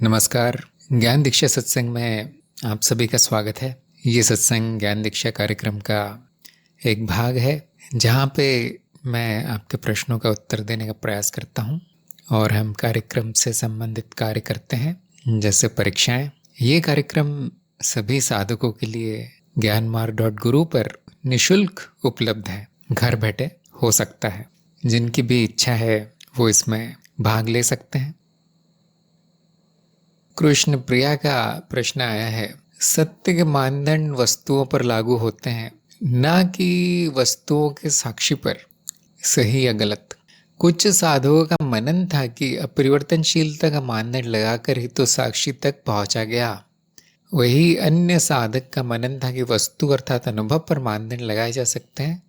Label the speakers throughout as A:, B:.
A: नमस्कार। ज्ञान दीक्षा सत्संग में आप सभी का स्वागत है। ये सत्संग ज्ञान दीक्षा कार्यक्रम का एक भाग है जहाँ पे मैं आपके प्रश्नों का उत्तर देने का प्रयास करता हूँ और हम कार्यक्रम से संबंधित कार्य करते हैं जैसे परीक्षाएं। ये कार्यक्रम सभी साधकों के लिए ज्ञानमार्ग.गुरु पर निशुल्क उपलब्ध है, घर बैठे हो सकता है। जिनकी भी इच्छा है वो इसमें भाग ले सकते हैं। कृष्ण प्रिया का प्रश्न आया है, सत्य के मानदंड वस्तुओं पर लागू होते हैं ना कि वस्तुओं के साक्षी पर, सही या गलत? कुछ साधकों का मनन था कि अपरिवर्तनशीलता का मानदंड लगाकर ही तो साक्षी तक पहुंचा गया। वही अन्य साधक का मनन था कि वस्तु अर्थात अनुभव पर मानदंड लगाए जा सकते हैं,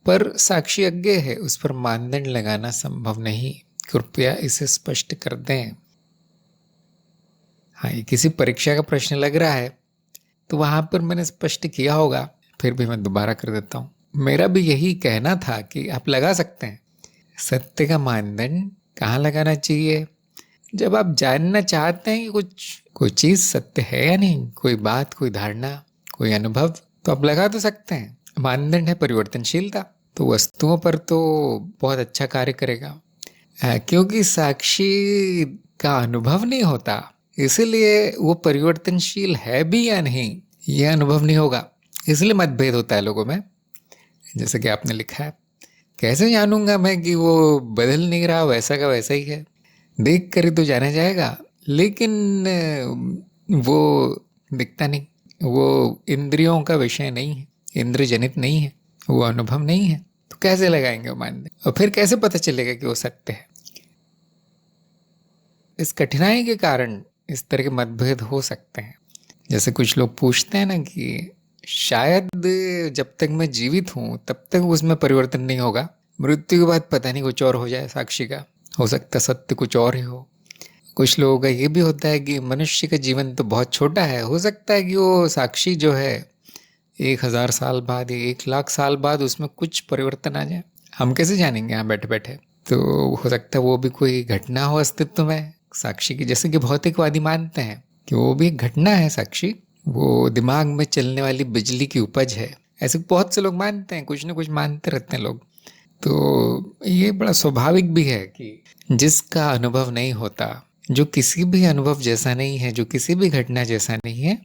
A: पर साक्षी अज्ञेय है, उस पर मानदंड लगाना संभव नहीं। कृपया इसे स्पष्ट कर दें। हाँ, ये किसी परीक्षा का प्रश्न लग रहा है तो वहाँ पर मैंने स्पष्ट किया होगा, फिर भी मैं दोबारा कर देता हूँ। मेरा भी यही कहना था कि आप लगा सकते हैं। सत्य का मानदंड कहाँ लगाना चाहिए? जब आप जानना चाहते हैं कि कोई चीज़ सत्य है या नहीं, कोई बात, कोई धारणा, कोई अनुभव, तो आप लगा तो सकते हैं। मानदंड है परिवर्तनशीलता, तो वस्तुओं पर तो बहुत अच्छा कार्य करेगा। क्योंकि साक्षी का अनुभव नहीं होता, इसलिए वो परिवर्तनशील है भी या नहीं यह अनुभव नहीं होगा। इसलिए मतभेद होता है लोगों में। जैसे कि आपने लिखा है, कैसे जानूंगा मैं कि वो बदल नहीं रहा, वैसा का वैसा ही है? देख कर ही तो जाना जाएगा, लेकिन वो दिखता नहीं। वो इंद्रियों का विषय नहीं है, इंद्र जनित नहीं है, वो अनुभव नहीं है, तो कैसे लगाएंगे वो मानदंड? और फिर कैसे पता चलेगा कि वो सत्य है? इस कठिनाई के कारण इस तरह के मतभेद हो सकते हैं। जैसे कुछ लोग पूछते हैं ना कि शायद जब तक मैं जीवित हूँ तब तक उसमें परिवर्तन नहीं होगा, मृत्यु के बाद पता नहीं कुछ और हो जाए साक्षी का, हो सकता सत्य कुछ और ही हो। कुछ लोगों का ये भी होता है कि मनुष्य का जीवन तो बहुत छोटा है, हो सकता है कि वो साक्षी जो है 1000 साल बाद या 1,00,000 साल बाद उसमें कुछ परिवर्तन आ जाए। हम कैसे जानेंगे यहाँ बैठे बैठे? तो हो सकता है वो भी कोई घटना हो अस्तित्व में साक्षी की, जैसे कि भौतिकवादी मानते हैं कि वो भी एक घटना है साक्षी, वो दिमाग में चलने वाली बिजली की उपज है। ऐसे बहुत से लोग मानते हैं, कुछ ना कुछ मानते रहते हैं लोग। तो ये बड़ा स्वाभाविक भी है कि जिसका अनुभव नहीं होता, जो किसी भी अनुभव जैसा नहीं है, जो किसी भी घटना जैसा नहीं है,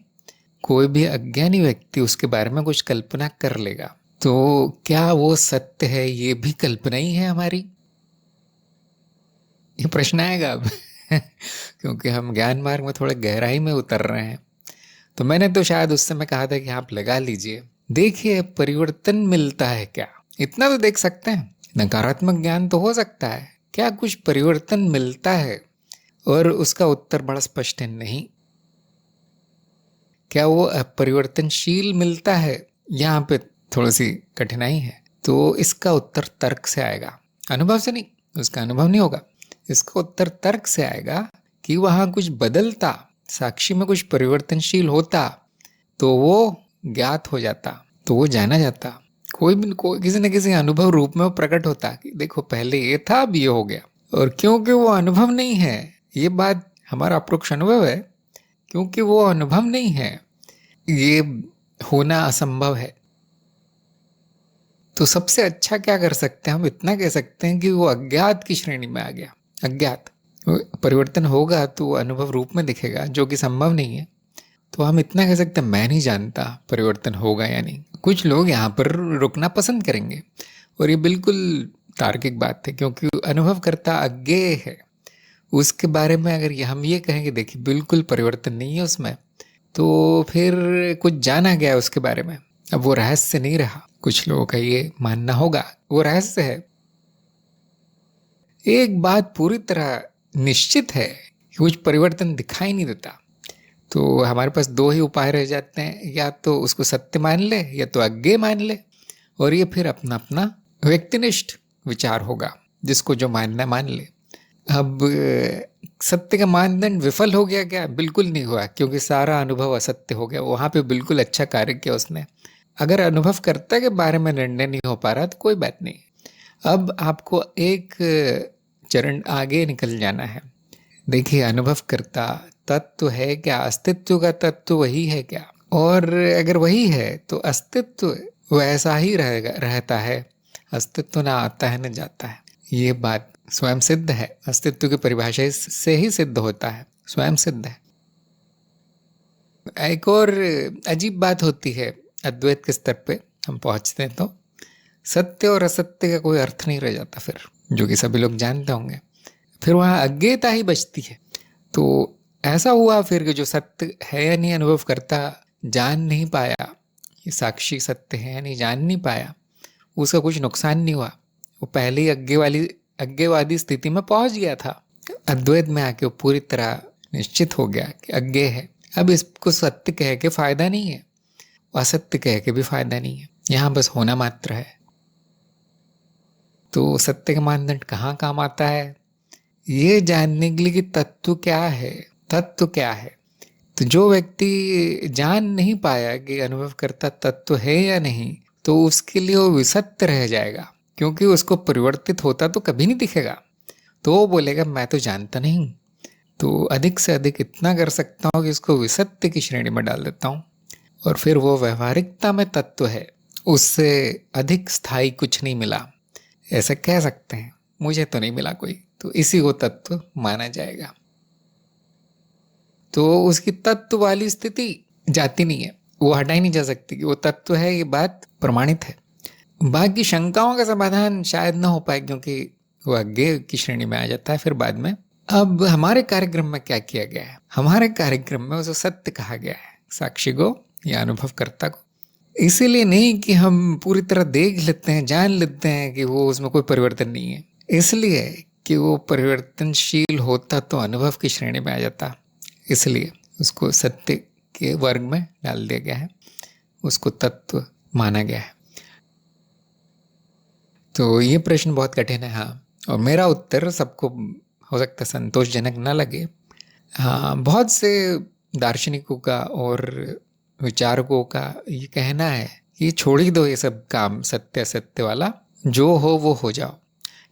A: कोई भी अज्ञानी व्यक्ति उसके बारे में कुछ कल्पना कर लेगा। तो क्या वो सत्य है? ये भी कल्पना ही है हमारी। ये प्रश्न आएगा अब क्योंकि हम ज्ञान मार्ग में थोड़ा गहराई में उतर रहे हैं। तो मैंने तो शायद उस समय कहा था कि आप लगा लीजिए, देखिए परिवर्तन मिलता है क्या, इतना तो देख सकते हैं। नकारात्मक ज्ञान तो हो सकता है, क्या कुछ परिवर्तन मिलता है? और उसका उत्तर बड़ा स्पष्ट है, नहीं। क्या वो अपरिवर्तनशील मिलता है? यहाँ पे थोड़ी सी कठिनाई है। तो इसका उत्तर तर्क से आएगा, अनुभव से नहीं। उसका अनुभव नहीं होगा, इसका उत्तर तर्क से आएगा कि वहाँ कुछ बदलता, साक्षी में कुछ परिवर्तनशील होता तो वो ज्ञात हो जाता, तो वो जाना जाता। कोई किसी न किसी अनुभव रूप में वो प्रकट होता कि देखो पहले ये था, अब ये हो गया। और क्योंकि वो अनुभव नहीं है, ये बात हमारा अप्रोक्ष अनुभव है, क्योंकि वो अनुभव नहीं है, ये होना असंभव है। तो सबसे अच्छा क्या कर सकते हैं हम? इतना कह सकते हैं कि वो अज्ञात की श्रेणी में आ गया। अज्ञात परिवर्तन होगा तो अनुभव रूप में दिखेगा, जो कि संभव नहीं है। तो हम इतना कह सकते हैं, मैं नहीं जानता परिवर्तन होगा या नहीं। कुछ लोग यहाँ पर रुकना पसंद करेंगे और ये बिल्कुल तार्किक बात है, क्योंकि अनुभव करता अज्ञेय है। उसके बारे में अगर हम ये कहेंगे देखिए बिल्कुल परिवर्तन नहीं है उसमें, तो फिर कुछ जाना गया है उसके बारे में, अब वो रहस्य नहीं रहा। कुछ लोगों का ये मानना होगा वो रहस्य है। एक बात पूरी तरह निश्चित है कि कुछ परिवर्तन दिखाई नहीं देता, तो हमारे पास दो ही उपाय रह जाते हैं, या तो उसको सत्य मान ले या तो अज्ञेय मान ले। और ये फिर अपना अपना व्यक्तिनिष्ठ विचार होगा, जिसको जो मानना मान ले। अब सत्य का मानदंड विफल हो गया क्या? बिल्कुल नहीं हुआ, क्योंकि सारा अनुभव असत्य हो गया। वहाँ पे बिल्कुल अच्छा कार्य किया उसने। अगर अनुभवकर्ता के बारे में निर्णय नहीं हो पा रहा तो कोई बात नहीं। अब आपको एक चरण आगे निकल जाना है। देखिए अनुभवकर्ता तत्व है क्या, अस्तित्व का तत्व वही है क्या, और अगर वही है तो अस्तित्व वैसा ही रहेगा, रहता है। अस्तित्व ना आता है न जाता है, ये बात स्वयं सिद्ध है। अस्तित्व की परिभाषा से ही सिद्ध होता है, स्वयं सिद्ध है। एक और अजीब बात होती है, अद्वैत के स्तर पे हम पहुंचते हैं तो सत्य और असत्य का कोई अर्थ नहीं रह जाता फिर, जो कि सभी लोग जानते होंगे। फिर वहाँ अज्ञेयता ही बचती है। तो ऐसा हुआ फिर कि जो सत्य है या नहीं अनुभव करता, जान नहीं पाया, ये साक्षी सत्य है या नहीं जान नहीं पाया, उसका कुछ नुकसान नहीं हुआ। वो पहले ही अज्ञेयवादी स्थिति में पहुंच गया था। अद्वैत में आके वो पूरी तरह निश्चित हो गया कि अज्ञेय है। अब इसको सत्य कह के फायदा नहीं है, असत्य कह के भी फायदा नहीं है, यहाँ बस होना मात्र है। तो सत्य का मानदंड कहाँ काम आता है, ये जानने के लिए कि तत्व क्या है, तत्व क्या है। तो जो व्यक्ति जान नहीं पाया कि अनुभव करता तत्व है या नहीं, तो उसके लिए वो विसत्य रह जाएगा, क्योंकि उसको परिवर्तित होता तो कभी नहीं दिखेगा। तो वो बोलेगा मैं तो जानता नहीं, तो अधिक से अधिक इतना कर सकता हूँ कि इसको विसत्य की श्रेणी में डाल देता हूँ, और फिर वो व्यवहारिकता में तत्व है, उससे अधिक स्थायी कुछ नहीं मिला, ऐसा कह सकते हैं। मुझे तो नहीं मिला कोई, तो इसी को तत्व माना जाएगा। तो उसकी तत्व वाली स्थिति जाती नहीं है, वो हटाई नहीं जा सकती कि वो तत्व है, ये बात प्रमाणित है। बाकी शंकाओं का समाधान शायद ना हो पाए, क्योंकि वो अज्ञेय की श्रेणी में आ जाता है फिर बाद में। अब हमारे कार्यक्रम में क्या किया गया है, हमारे कार्यक्रम में उसे सत्य कहा गया है, साक्षी को या अनुभवकर्ता को। इसीलिए नहीं कि हम पूरी तरह देख लेते हैं, जान लेते हैं कि वो उसमें कोई परिवर्तन नहीं है, इसलिए कि वो परिवर्तनशील होता तो अनुभव की श्रेणी में आ जाता, इसलिए उसको सत्य के वर्ग में डाल दिया गया है, उसको तत्व माना गया है। तो ये प्रश्न बहुत कठिन है। हाँ, और मेरा उत्तर सबको हो सकता है संतोषजनक ना लगे। हाँ, बहुत से दार्शनिकों का और विचारकों का ये कहना है कि छोड़ ही दो ये सब काम सत्य असत्य वाला, जो हो वो हो जाओ,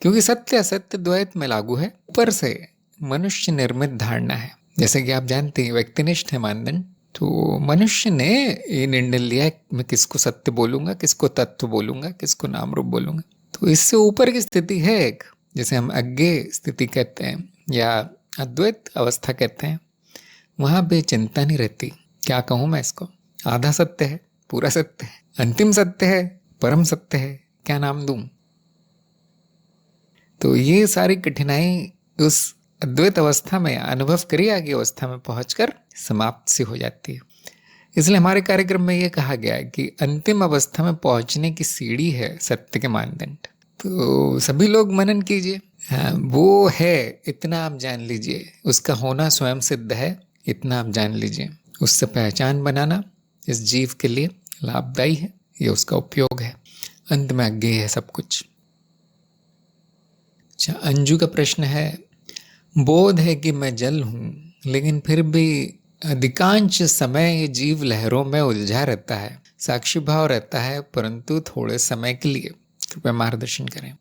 A: क्योंकि सत्य असत्य द्वैत में लागू है, ऊपर से मनुष्य निर्मित धारणा है। जैसे कि आप जानते हैं व्यक्तिनिष्ठ है मानदंड, तो मनुष्य ने ये निर्णय लिया मैं किसको सत्य बोलूंगा, किसको तत्व बोलूंगा, किसको नाम रूप बोलूंगा। तो इससे ऊपर की स्थिति है एक, जिसे हम अज्ञेय स्थिति कहते हैं या अद्वैत अवस्था कहते हैं। वहाँ पे चिंता नहीं रहती, क्या कहूँ मैं इसको, आधा सत्य है, पूरा सत्य है, अंतिम सत्य है, परम सत्य है, क्या नाम दूं। तो ये सारी कठिनाई उस अद्वैत अवस्था में, अनुभव क्रिया की अवस्था में पहुंचकर समाप्त सी हो जाती है। इसलिए हमारे कार्यक्रम में ये कहा गया है कि अंतिम अवस्था में पहुंचने की सीढ़ी है सत्य के मानदंड। तो सभी लोग मनन कीजिए, वो है इतना आप जान लीजिए, उसका होना स्वयं सिद्ध है इतना आप जान लीजिए। उससे पहचान बनाना इस जीव के लिए लाभदायी है, ये उसका उपयोग है। अंत में अज्ञेय है सब कुछ। अच्छा, अंजू का प्रश्न है, बोध है कि मैं जल हूँ, लेकिन फिर भी अधिकांश समय ये जीव लहरों में उलझा रहता है, साक्षी भाव रहता है, परंतु थोड़े समय के लिए, कृपया मार्गदर्शन करें।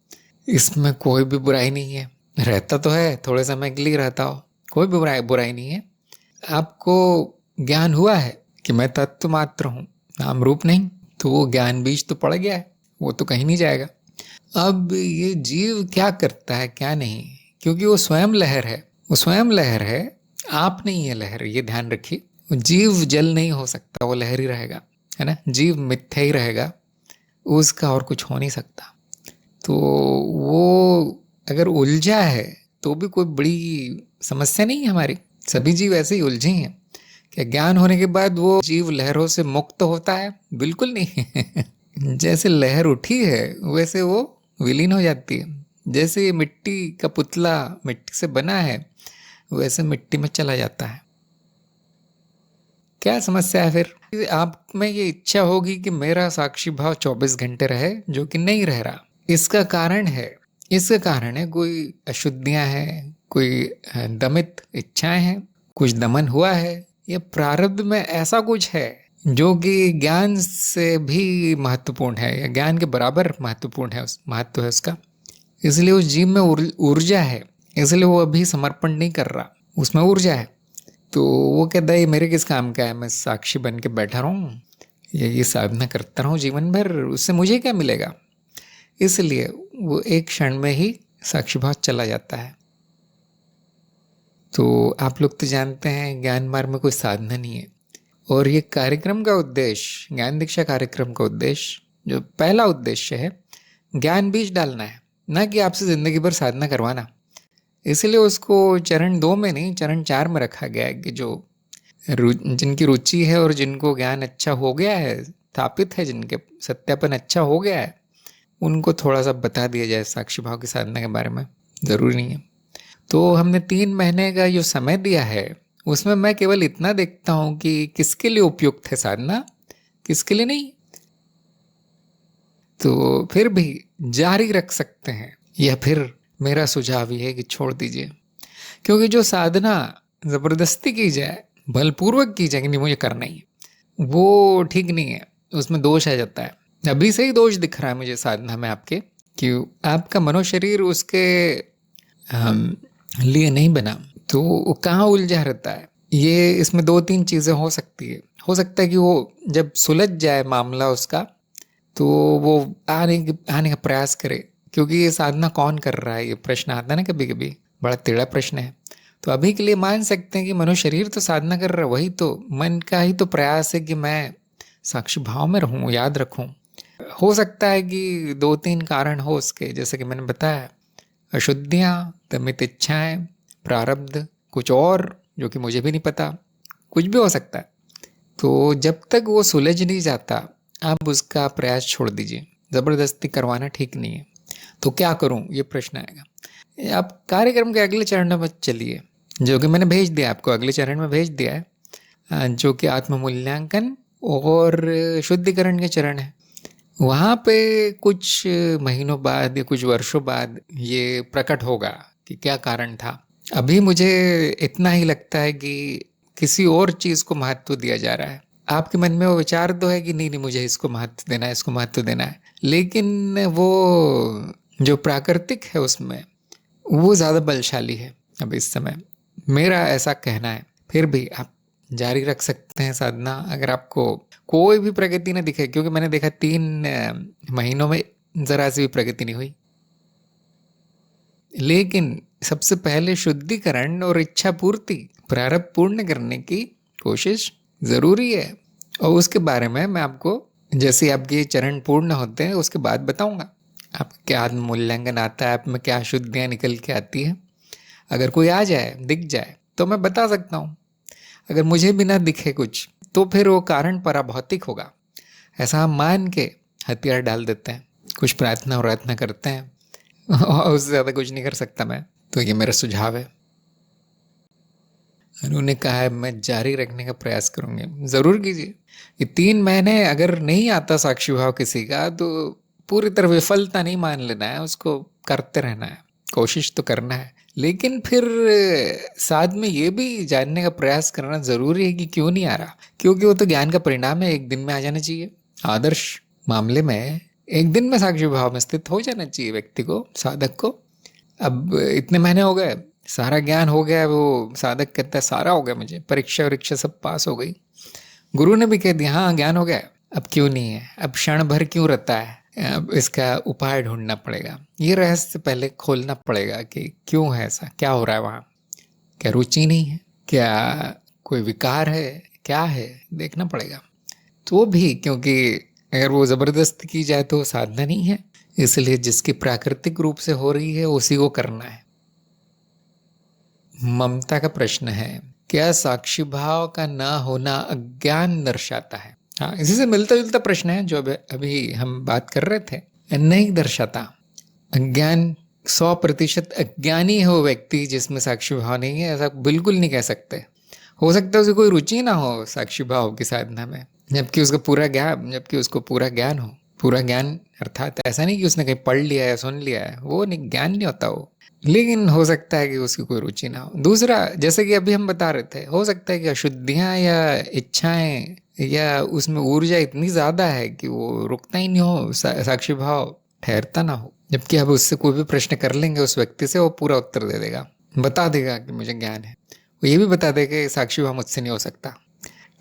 A: इसमें कोई भी बुराई नहीं है, रहता तो है, थोड़े समय के लिए रहता हो, कोई भी बुराई नहीं है। आपको ज्ञान हुआ है कि मैं तत्व मात्र हूँ, नाम रूप नहीं, तो वो ज्ञान बीज तो पड़ गया है, वो तो कहीं नहीं जाएगा। अब ये जीव क्या करता है क्या नहीं, क्योंकि वो स्वयं लहर है, वो स्वयं लहर है, आप नहीं है लहर, ये ध्यान रखिए। जीव जल नहीं हो सकता, वो लहर ही रहेगा, है ना। जीव मिथ्या ही रहेगा, उसका और कुछ हो नहीं सकता। तो वो अगर उलझा है तो भी कोई बड़ी समस्या नहीं है हमारी, सभी जीव ऐसे ही उलझे हैं। क्या ज्ञान होने के बाद वो जीव लहरों से मुक्त होता है? बिल्कुल नहीं। जैसे लहर उठी है वैसे वो विलीन हो जाती है। जैसे ये मिट्टी का पुतला मिट्टी से बना है, वैसे मिट्टी में चला जाता है। क्या समस्या है फिर? आप में ये इच्छा होगी कि मेरा साक्षी भाव 24 घंटे रहे, जो कि नहीं रह रहा। इसका कारण है कोई अशुद्धियां हैं, कोई दमित इच्छाएं हैं, कुछ दमन हुआ है, ये प्रारब्ध में ऐसा कुछ है जो कि ज्ञान से भी महत्वपूर्ण है, या ज्ञान के बराबर महत्वपूर्ण है, महत्व है उसका। इसलिए उस जीव में ऊर्जा है, इसलिए वो अभी समर्पण नहीं कर रहा, उसमें ऊर्जा है। तो वो कहता है ये मेरे किस काम का है, मैं साक्षी बन के बैठा रहूं या ये साधना करता रहूं जीवन भर, उससे मुझे क्या मिलेगा। इसलिए वो एक क्षण में ही साक्षी भाव चला जाता है। तो आप लोग तो जानते हैं ज्ञान मार्ग में कोई साधना नहीं है, और ये कार्यक्रम का उद्देश्य, ज्ञान दीक्षा कार्यक्रम का उद्देश्य, जो पहला उद्देश्य है, ज्ञान बीज डालना है, ना कि आपसे जिंदगी भर साधना करवाना। इसलिए उसको चरण 2 में नहीं, चरण 4 में रखा गया है कि जो जिनकी रुचि है और जिनको ज्ञान अच्छा हो गया है, स्थापित है, जिनके सत्यापन अच्छा हो गया है, उनको थोड़ा सा बता दिया जाए साक्षी भाव की साधना के बारे में। ज़रूरी नहीं है। तो हमने 3 महीने का जो समय दिया है, उसमें मैं केवल इतना देखता हूँ कि किसके लिए उपयुक्त है साधना, किसके लिए नहीं। तो फिर भी जारी रख सकते हैं, या फिर मेरा सुझाव ये है कि छोड़ दीजिए। क्योंकि जो साधना ज़बरदस्ती की जाए, बलपूर्वक की जाए कि नहीं मुझे करना ही, वो ठीक नहीं है, उसमें दोष आ जाता है। अभी से ही दोष दिख रहा है मुझे साधना में आपके, कि आपका मनोशरीर उसके लिए नहीं बना, तो वो कहाँ उलझा रहता है। ये इसमें 2-3 चीज़ें हो सकती है। हो सकता है कि वो जब सुलझ जाए मामला उसका, तो वो आने का प्रयास करे। क्योंकि ये साधना कौन कर रहा है, ये प्रश्न आता है ना कभी कभी, बड़ा टेढ़ा प्रश्न है। तो अभी के लिए मान सकते हैं कि मनुष्य शरीर तो साधना कर रहा है, वही तो मन का ही तो प्रयास है कि मैं साक्षी भाव में रहूं, याद रखूं। हो सकता है कि 2-3 कारण हो उसके, जैसे कि मैंने बताया, अशुद्धियाँ, दमित इच्छाएं, प्रारब्ध, कुछ और जो कि मुझे भी नहीं पता, कुछ भी हो सकता है। तो जब तक वो सुलझ नहीं जाता, आप उसका प्रयास छोड़ दीजिए। ज़बरदस्ती करवाना ठीक नहीं है। तो क्या करूं, ये प्रश्न आएगा। आप कार्यक्रम के अगले चरण में चलिए, जो कि मैंने भेज दिया आपको, अगले चरण में भेज दिया है, जो कि आत्म मूल्यांकन और शुद्धिकरण के चरण है। वहाँ पे कुछ महीनों बाद या कुछ वर्षों बाद ये प्रकट होगा कि क्या कारण था। अभी मुझे इतना ही लगता है कि किसी और चीज़ को महत्व दिया जा रहा है। आपके मन में वो विचार तो है कि नहीं नहीं मुझे इसको महत्व देना है, इसको महत्व देना है, लेकिन वो जो प्राकृतिक है उसमें वो ज़्यादा बलशाली है अब इस समय, मेरा ऐसा कहना है। फिर भी आप जारी रख सकते हैं साधना, अगर आपको कोई भी प्रगति न दिखे। क्योंकि मैंने देखा 3 महीनों में ज़रा सी भी प्रगति नहीं हुई। लेकिन सबसे पहले शुद्धिकरण और इच्छा पूर्ति, प्रारब्ध पूर्ण करने की कोशिश ज़रूरी है। और उसके बारे में मैं आपको जैसे आपके चरण पूर्ण होते हैं उसके बाद बताऊंगा। आपका क्या आत्म मूल्यांकन आता है, आप में क्या अशुद्धियाँ निकल के आती है। अगर कोई आ जाए, दिख जाए, तो मैं बता सकता हूँ। अगर मुझे भी ना दिखे कुछ, तो फिर वो कारण पराभौतिक होगा, ऐसा हम मान के हथियार डाल देते हैं, कुछ प्रार्थना वरार्थना करते हैं, और उससे ज़्यादा कुछ नहीं कर सकता मैं। तो ये मेरा सुझाव है। उन्होंने कहा है मैं जारी रखने का प्रयास करूँगी। ज़रूर कीजिए। ये 3 महीने अगर नहीं आता साक्षी भाव किसी का, तो पूरी तरह विफलता नहीं मान लेना है, उसको करते रहना है, कोशिश तो करना है। लेकिन फिर साथ में ये भी जानने का प्रयास करना ज़रूरी है कि क्यों नहीं आ रहा। क्योंकि वो तो ज्ञान का परिणाम है, एक दिन में आ जाना चाहिए। आदर्श मामले में एक दिन में साक्षी भाव में स्थित हो जाना चाहिए व्यक्ति को, साधक को। अब इतने महीने हो गए, सारा ज्ञान हो गया, वो साधक कहता है सारा हो गया, मुझे परीक्षा वरीक्षा सब पास हो गई, गुरु ने भी कह दिया हाँ ज्ञान हो गया, अब क्यों नहीं है, अब क्षण भर क्यों रहता है, अब इसका उपाय ढूंढना पड़ेगा। ये रहस्य पहले खोलना पड़ेगा कि क्यों है ऐसा, क्या हो रहा है वहाँ, क्या रुचि नहीं है, क्या कोई विकार है, क्या है, देखना पड़ेगा। तो भी क्योंकि अगर वो ज़बरदस्ती की जाए तो साधना नहीं है, इसलिए जिसकी प्राकृतिक रूप से हो रही है उसी को करना है। ममता का प्रश्न है, क्या साक्षी भाव का न होना अज्ञान दर्शाता है? हाँ, इसी से मिलता जुलता प्रश्न है जो अभी हम बात कर रहे थे। नहीं दर्शाता। अज्ञान 100% अज्ञानी है वो व्यक्ति जिसमें साक्षी भाव नहीं है, ऐसा बिल्कुल नहीं कह सकते। हो सकता है उसे कोई रुचि ना हो साक्षी भाव की साधना में, जबकि उसको पूरा ज्ञान हो। पूरा ज्ञान अर्थात ऐसा नहीं कि उसने कहीं पढ़ लिया है, सुन लिया है, वो नहीं, ज्ञान नहीं होता वो। लेकिन हो सकता है कि उसकी कोई रुचि ना हो। दूसरा, जैसे कि अभी हम बता रहे थे, हो सकता है कि अशुद्धियाँ या इच्छाएं या उसमें ऊर्जा इतनी ज़्यादा है कि वो रुकता ही नहीं हो, साक्षी भाव ठहरता ना हो। जबकि अब उससे कोई भी प्रश्न कर लेंगे उस व्यक्ति से, वो पूरा उत्तर दे देगा, बता देगा कि मुझे ज्ञान है। वो ये भी बता दे कि साक्षी भाव मुझसे नहीं हो सकता,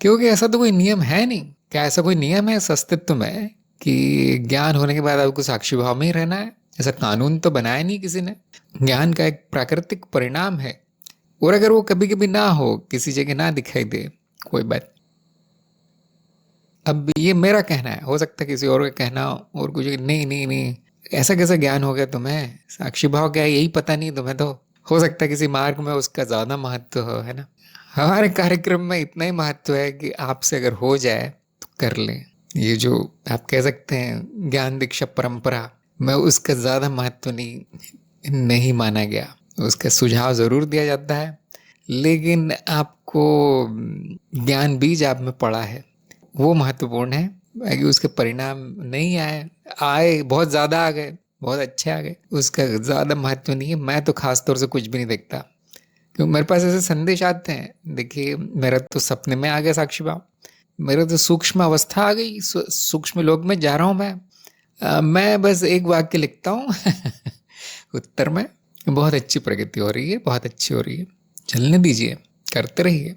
A: क्योंकि ऐसा तो कोई नियम है नहीं। क्या ऐसा कोई नियम है इस अस्तित्व में कि ज्ञान होने के बाद आपको साक्षी भाव में ही रहना है? ऐसा कानून तो बनाया नहीं किसी ने। ज्ञान का एक प्राकृतिक परिणाम है, और अगर वो कभी कभी ना हो, किसी जगह ना दिखाई दे, कोई बात। अब ये मेरा कहना है, हो सकता है किसी और का कहना हो, और कुछ नहीं नहीं नहीं, ऐसा कैसा ज्ञान हो गया तुम्हें, साक्षी भाव क्या है यही पता नहीं तुम्हें। तो हो सकता है किसी मार्ग में उसका ज्यादा महत्व हो, है ना। हमारे कार्यक्रम में इतना ही महत्व है कि आपसे अगर हो जाए तो कर लें। ये जो आप कह सकते हैं ज्ञान दीक्षा परंपरा में, उसका ज्यादा महत्व नहीं माना गया। उसका सुझाव जरूर दिया जाता है, लेकिन आपको ज्ञान बीज आप में पड़ा है, वो महत्वपूर्ण है। बाकी उसके परिणाम नहीं आए बहुत ज्यादा आ गए, बहुत अच्छे आ गए, उसका ज्यादा महत्व नहीं है। मैं तो खास तौर से कुछ भी नहीं देखता, क्योंकि मेरे पास ऐसे संदेश आते हैं। देखिए, मेरा तो सपने में आ गया साक्षी भाव, मेरा तो सूक्ष्म अवस्था आ गई, सूक्ष्म लोक में जा रहा हूँ मैं। मैं बस एक वाक्य लिखता हूँ उत्तर में, बहुत अच्छी प्रगति हो रही है, बहुत अच्छी हो रही है, चलने दीजिए, करते रहिए।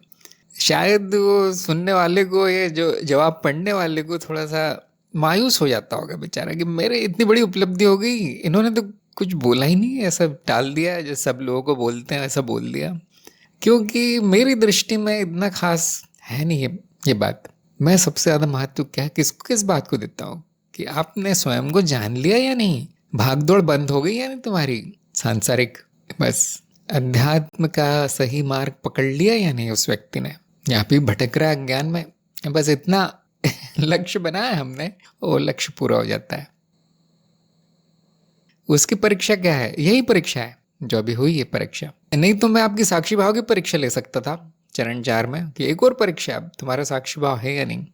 A: शायद वो सुनने वाले को, ये जो जवाब पढ़ने वाले को थोड़ा सा मायूस हो जाता होगा बेचारा, कि मेरे इतनी बड़ी उपलब्धि हो गई, इन्होंने तो कुछ बोला ही नहीं, ऐसा टाल दिया, जो सब लोगों को बोलते हैं ऐसा बोल दिया। क्योंकि मेरी दृष्टि में इतना खास है नहीं ये बात। मैं सबसे ज्यादा महत्व क्या किस बात को देता हूँ कि आपने स्वयं को जान लिया या नहीं, भागदौड़ बंद हो गई या नहीं तुम्हारी सांसारिक, बस अध्यात्म का सही मार्ग पकड़ लिया या नहीं उस व्यक्ति ने, यहाँ पे भटक रहा है ज्ञान में, बस इतना लक्ष्य बनाया हमने, वो लक्ष्य पूरा हो जाता है। उसकी परीक्षा क्या है? यही परीक्षा है जो अभी हुई है परीक्षा। नहीं तो मैं आपकी साक्षी भाव की परीक्षा ले सकता था चरण 4 में, कि एक और परीक्षा, अब तुम्हारा साक्षी भाव है या नहीं।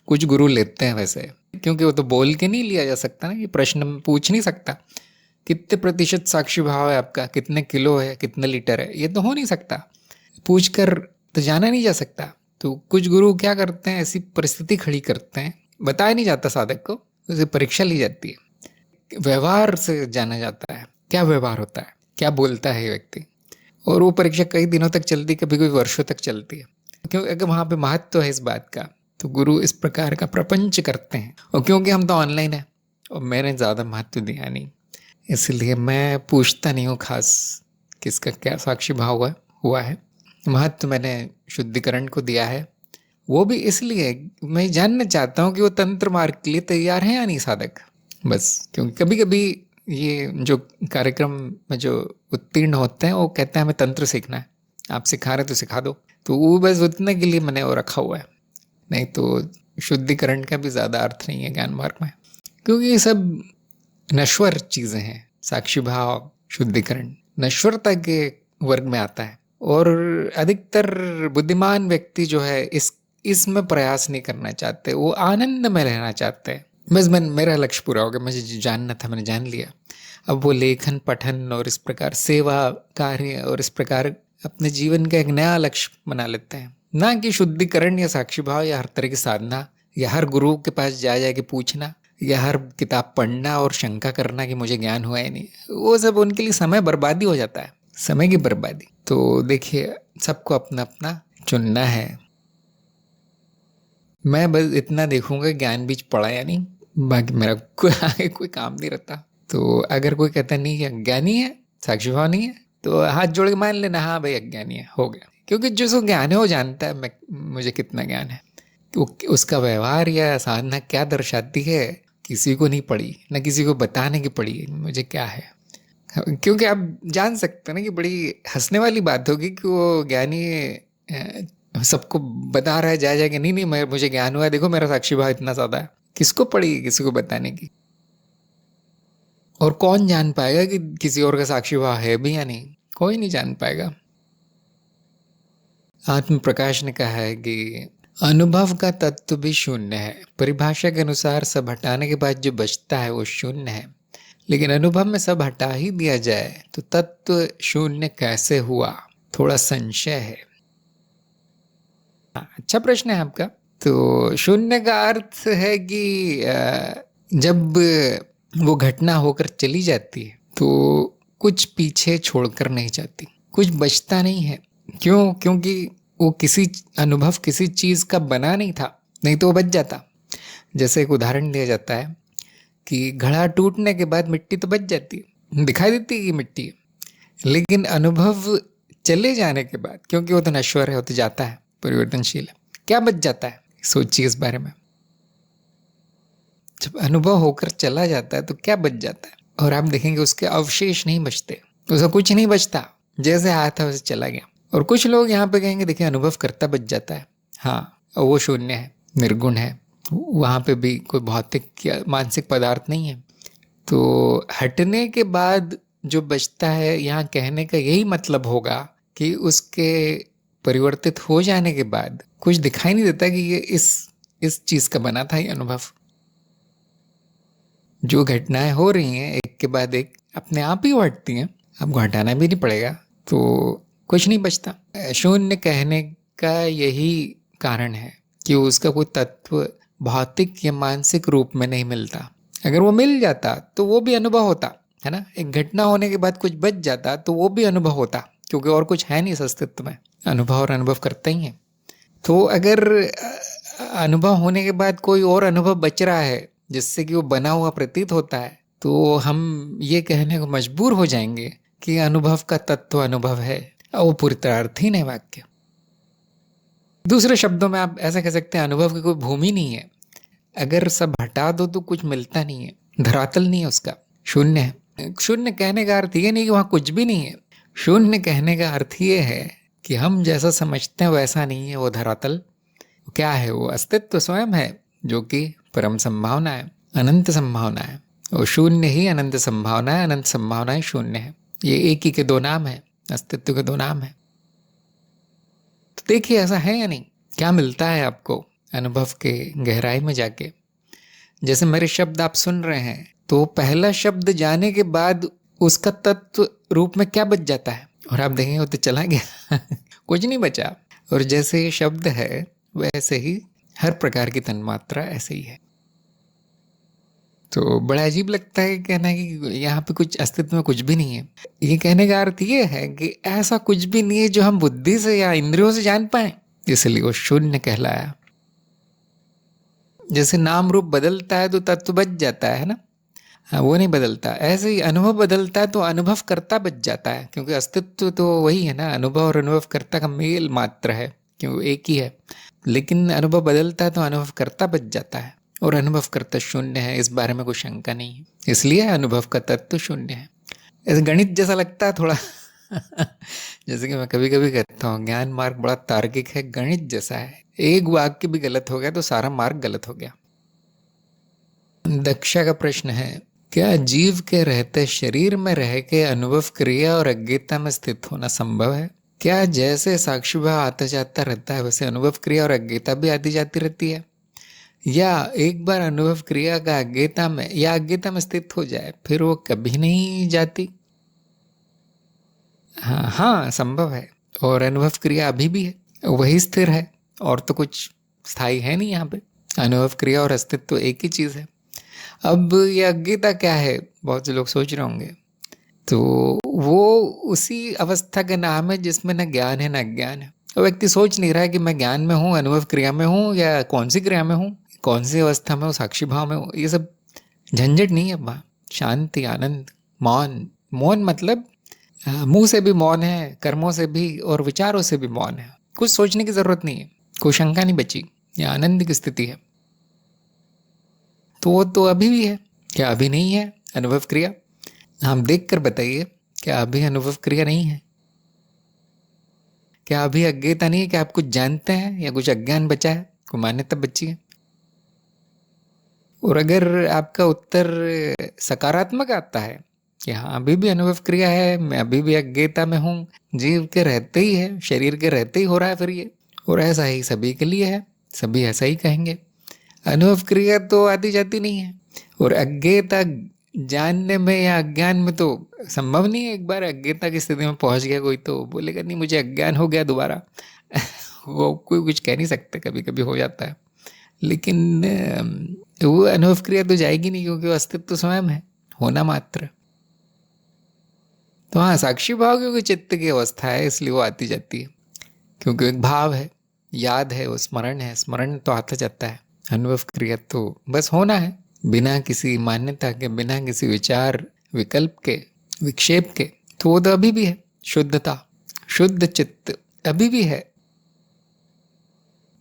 A: कुछ गुरु लेते हैं वैसे, क्योंकि वो तो बोल के नहीं लिया जा सकता ना, ये प्रश्न में पूछ नहीं सकता कितने प्रतिशत साक्षी भाव है आपका, कितने किलो है, कितने लीटर है, ये तो हो नहीं सकता। पूछ कर तो जाना नहीं जा सकता। तो कुछ गुरु क्या करते हैं, ऐसी परिस्थिति खड़ी करते हैं, बताया नहीं जाता साधक को, उसे परीक्षा ली जाती है, व्यवहार से जाना जाता है, क्या व्यवहार होता है, क्या बोलता है व्यक्ति। और वो परीक्षा कई दिनों तक चलती, कभी कभी वर्षों तक चलती है, क्योंकि अगर वहां पे महत्व है इस बात का, तो गुरु इस प्रकार का प्रपंच करते हैं। और क्योंकि हम तो ऑनलाइन है और मैंने ज्यादा महत्व दिया नहीं, इसलिए मैं पूछता नहीं हूँ खास किसका क्या साक्षी भाव हुआ है। महत्व मैंने शुद्धिकरण को दिया है, वो भी इसलिए मैं जानना चाहता हूँ कि वो तंत्र मार्ग के लिए तैयार है या नहीं साधक, बस। क्योंकि कभी कभी ये जो कार्यक्रम में जो उत्तीर्ण होते हैं, वो कहते हैं हमें तंत्र सीखना है, आप सिखा रहे तो सिखा दो, तो वो बस उतने के लिए मैंने वो रखा हुआ है। नहीं तो शुद्धिकरण का भी ज्यादा अर्थ नहीं है ज्ञान मार्ग में, क्योंकि ये सब नश्वर चीजें हैं। साक्षी भाव, शुद्धिकरण नश्वरता के वर्ग में आता है, और अधिकतर बुद्धिमान व्यक्ति जो है इसमें प्रयास नहीं करना चाहते, वो आनंद में रहना चाहते हैं। बस मेरा लक्ष्य पूरा हो गया, मुझे जो जानना था मैंने जान लिया। अब वो लेखन, पठन और इस प्रकार सेवा कार्य और इस प्रकार अपने जीवन का एक नया लक्ष्य बना लेते हैं, ना कि शुद्धिकरण या साक्षी भाव या हर तरह की साधना, या हर गुरु के पास जा के पूछना, या हर किताब पढ़ना और शंका करना कि मुझे ज्ञान हुआ है नहीं। वो सब उनके लिए समय बर्बादी हो जाता है, समय की बर्बादी। तो देखिए, सबको अपना अपना चुनना है। मैं बस इतना देखूंगा ज्ञान बीज पड़ा या नहीं, बाकी मेरा आगे कोई काम नहीं रहता। तो अगर कोई कहता नहीं है अज्ञानी है, साक्षी भाव नहीं है, तो हाथ जोड़ के मान लेना हाँ भाई अज्ञानी है, हो गया। क्योंकि जिसको ज्ञान है वो जानता है मुझे कितना ज्ञान है, उसका व्यवहार या साधना क्या दर्शाती है किसी को नहीं पड़ी, ना किसी को बताने की पड़ी मुझे क्या है। क्योंकि आप जान सकते हैं ना कि बड़ी हंसने वाली बात होगी कि वो ज्ञानी सबको बता रहा है जा के, नहीं मुझे ज्ञान हुआ है, देखो मेरा साक्षी भाव इतना ज्यादा है। किसको पड़ी किसी को बताने की? और कौन जान पाएगा कि किसी और का साक्षी भाव है भी या नहीं? कोई नहीं जान पाएगा। आत्म प्रकाश ने कहा है कि अनुभव का तत्व भी शून्य है, परिभाषा के अनुसार सब हटाने के बाद जो बचता है वो शून्य है। लेकिन अनुभव में सब हटा ही दिया जाए तो तत्व शून्य कैसे हुआ, थोड़ा संशय है। अच्छा प्रश्न है आपका। तो शून्य का अर्थ है कि जब वो घटना होकर चली जाती है तो कुछ पीछे छोड़कर नहीं जाती, कुछ बचता नहीं है। क्यों? क्योंकि वो किसी अनुभव किसी चीज का बना नहीं था, नहीं तो वो बच जाता। जैसे एक उदाहरण दिया जाता है कि घड़ा टूटने के बाद मिट्टी तो बच जाती है, दिखाई देती है कि मिट्टी है, लेकिन अनुभव चले जाने के बाद, क्योंकि वो तो नश्वर है, वो तो जाता है, परिवर्तनशील है, क्या बच जाता है? सोचिए इस बारे में। जब अनुभव होकर चला जाता है तो क्या बच जाता है? और आप देखेंगे उसके अवशेष नहीं बचते, उसका कुछ नहीं बचता, जैसे आया था वैसे चला गया। और कुछ लोग यहाँ पे कहेंगे देखिए अनुभव करता बच जाता है, हाँ, और वो शून्य है, निर्गुण है, वहाँ पे भी कोई भौतिक या मानसिक पदार्थ नहीं है। तो हटने के बाद जो बचता है, यहाँ कहने का यही मतलब होगा कि उसके परिवर्तित हो जाने के बाद कुछ दिखाई नहीं देता कि ये इस चीज का बना था ये अनुभव। जो घटनाएं हो रही हैं एक के बाद एक अपने आप ही हटती हैं, आपको हटाना भी नहीं पड़ेगा, तो कुछ नहीं बचता। शून्य कहने का यही कारण है कि उसका कोई तत्व भौतिक या मानसिक रूप में नहीं मिलता। अगर वो मिल जाता तो वो भी अनुभव होता है ना। एक घटना होने के बाद कुछ बच जाता तो वो भी अनुभव होता, क्योंकि और कुछ है नहीं इस अस्तित्व में, अनुभव और अनुभव करते ही है। तो अगर अनुभव होने के बाद कोई और अनुभव बच रहा है जिससे कि वो बना हुआ प्रतीत होता है, तो हम ये कहने को मजबूर हो जाएंगे कि अनुभव का तत्व अनुभव है, और वो पूरी तरह अर्थहीन है वाक्य। दूसरे शब्दों में आप ऐसा कह सकते हैं अनुभव की कोई भूमि नहीं है। अगर सब हटा दो तो कुछ मिलता नहीं है, धरातल नहीं है उसका, शून्य है। शून्य कहने का अर्थ ये नहीं कि वहां कुछ भी नहीं है। शून्य कहने का अर्थ ये है कि हम जैसा समझते हैं वैसा नहीं है वो धरातल। क्या है? वो अस्तित्व स्वयं है, जो कि परम संभावना है, अनंत संभावना है। और शून्य ही अनंत संभावना है, अनंत संभावनाएं शून्य है। ये एक ही के दो नाम है, अस्तित्व के दो नाम है। तो देखिए ऐसा है या नहीं, क्या मिलता है आपको अनुभव के गहराई में जाके। जैसे मेरे शब्द आप सुन रहे हैं, तो पहला शब्द जाने के बाद उसका तत्व रूप में क्या बच जाता है, और आप देखेंगे वो तो चला गया कुछ नहीं बचा। और जैसे ये शब्द है वैसे ही हर प्रकार की तन्मात्रा ऐसे ही है। तो बड़ा अजीब लगता है कहना कि यहाँ पे कुछ अस्तित्व में कुछ भी नहीं है। ये कहने का अर्थ ये है कि ऐसा कुछ भी नहीं है जो हम बुद्धि से या इंद्रियों से जान पाए, इसलिए वो शून्य कहलाया। जैसे नाम रूप बदलता है तो तत्व बच जाता है ना, हाँ, वो नहीं बदलता। ऐसे ही अनुभव बदलता है तो अनुभव करता बच जाता है, क्योंकि अस्तित्व तो वही है ना, अनुभव और अनुभव करता का मेल मात्र है, क्यों एक ही है। लेकिन अनुभव बदलता है तो अनुभव करता बच जाता है, और अनुभव करता शून्य है, इस बारे में कोई शंका नहीं है। इसलिए अनुभव का तत्व शून्य है। ऐसे गणित जैसा लगता है थोड़ा जैसे कि मैं कभी कभी कहता हूँ ज्ञान मार्ग बड़ा तार्किक है, गणित जैसा है। एक वाक्य भी गलत हो गया तो सारा मार्ग गलत हो गया। दक्षा का प्रश्न है, क्या जीव के रहते शरीर में रह के अनुभव क्रिया और अज्ञता में स्थित होना संभव है? क्या जैसे साक्षी भाव आता जाता रहता है वैसे अनुभव क्रिया और अज्ञता भी आती जाती रहती है, या एक बार अनुभव क्रिया का अज्ञता में या अज्ञता में स्थित हो जाए फिर वो कभी नहीं जाती? हाँ हाँ, संभव है। और अनुभव क्रिया अभी भी है, वही स्थिर है, और तो कुछ स्थायी है नहीं यहाँ पे। अनुभव क्रिया और अस्तित्व एक ही चीज है। अब ये अज्ञता क्या है, बहुत से लोग सोच रहे होंगे। तो वो उसी अवस्था का नाम है जिसमें न ज्ञान है न अज्ञान है। वो व्यक्ति सोच नहीं रहा है कि मैं ज्ञान में हूँ, अनुभव क्रिया में हूँ, या कौन सी क्रिया में हूँ, कौन सी अवस्था में हूँ, साक्षी भाव में हूँ। ये सब झंझट नहीं है वहाँ। शांति, आनंद, मौन। मौन मतलब मुंह से भी मौन है, कर्मों से भी और विचारों से भी मौन है। कुछ सोचने की जरूरत नहीं है, कोई शंका नहीं बची, ये आनंद की स्थिति है। तो वो तो अभी भी है, क्या अभी नहीं है अनुभव क्रिया? हम देख कर बताइए, क्या अभी अनुभव क्रिया नहीं है? क्या अभी अज्ञता नहीं है कि आप कुछ जानते हैं, या कुछ अज्ञान बचा है, कोई मान्यता बची है? और अगर आपका उत्तर सकारात्मक आता है कि हाँ अभी भी अनुभव क्रिया है, मैं अभी भी अज्ञता में हूँ, जीव के रहते ही है, शरीर के रहते ही हो रहा है फिर ये, और ऐसा ही सभी के लिए है, सभी ऐसा ही कहेंगे। अनुभव क्रिया तो आती जाती नहीं है, और अज्ञता जानने में या अज्ञान में तो संभव नहीं है। एक बार अज्ञता की स्थिति में पहुंच गया कोई तो बोलेगा नहीं मुझे अज्ञान हो गया दोबारा वो कोई कुछ कह नहीं सकता, कभी कभी हो जाता है। लेकिन वो अनुभव क्रिया तो जाएगी नहीं, क्योंकि वो अस्तित्व तो स्वयं है, होना मात्र। तो हाँ, साक्षी भाव क्योंकि चित्त की अवस्था है, इसलिए वो आती जाती है। क्योंकि एक भाव है, याद है, वो स्मरण है, स्मरण तो आता जाता है। अनुभव क्रिया तो बस होना है, बिना किसी मान्यता के, बिना किसी विचार विकल्प के, विक्षेप के। तो वो तो अभी भी है, शुद्धता, शुद्ध चित्त अभी भी है।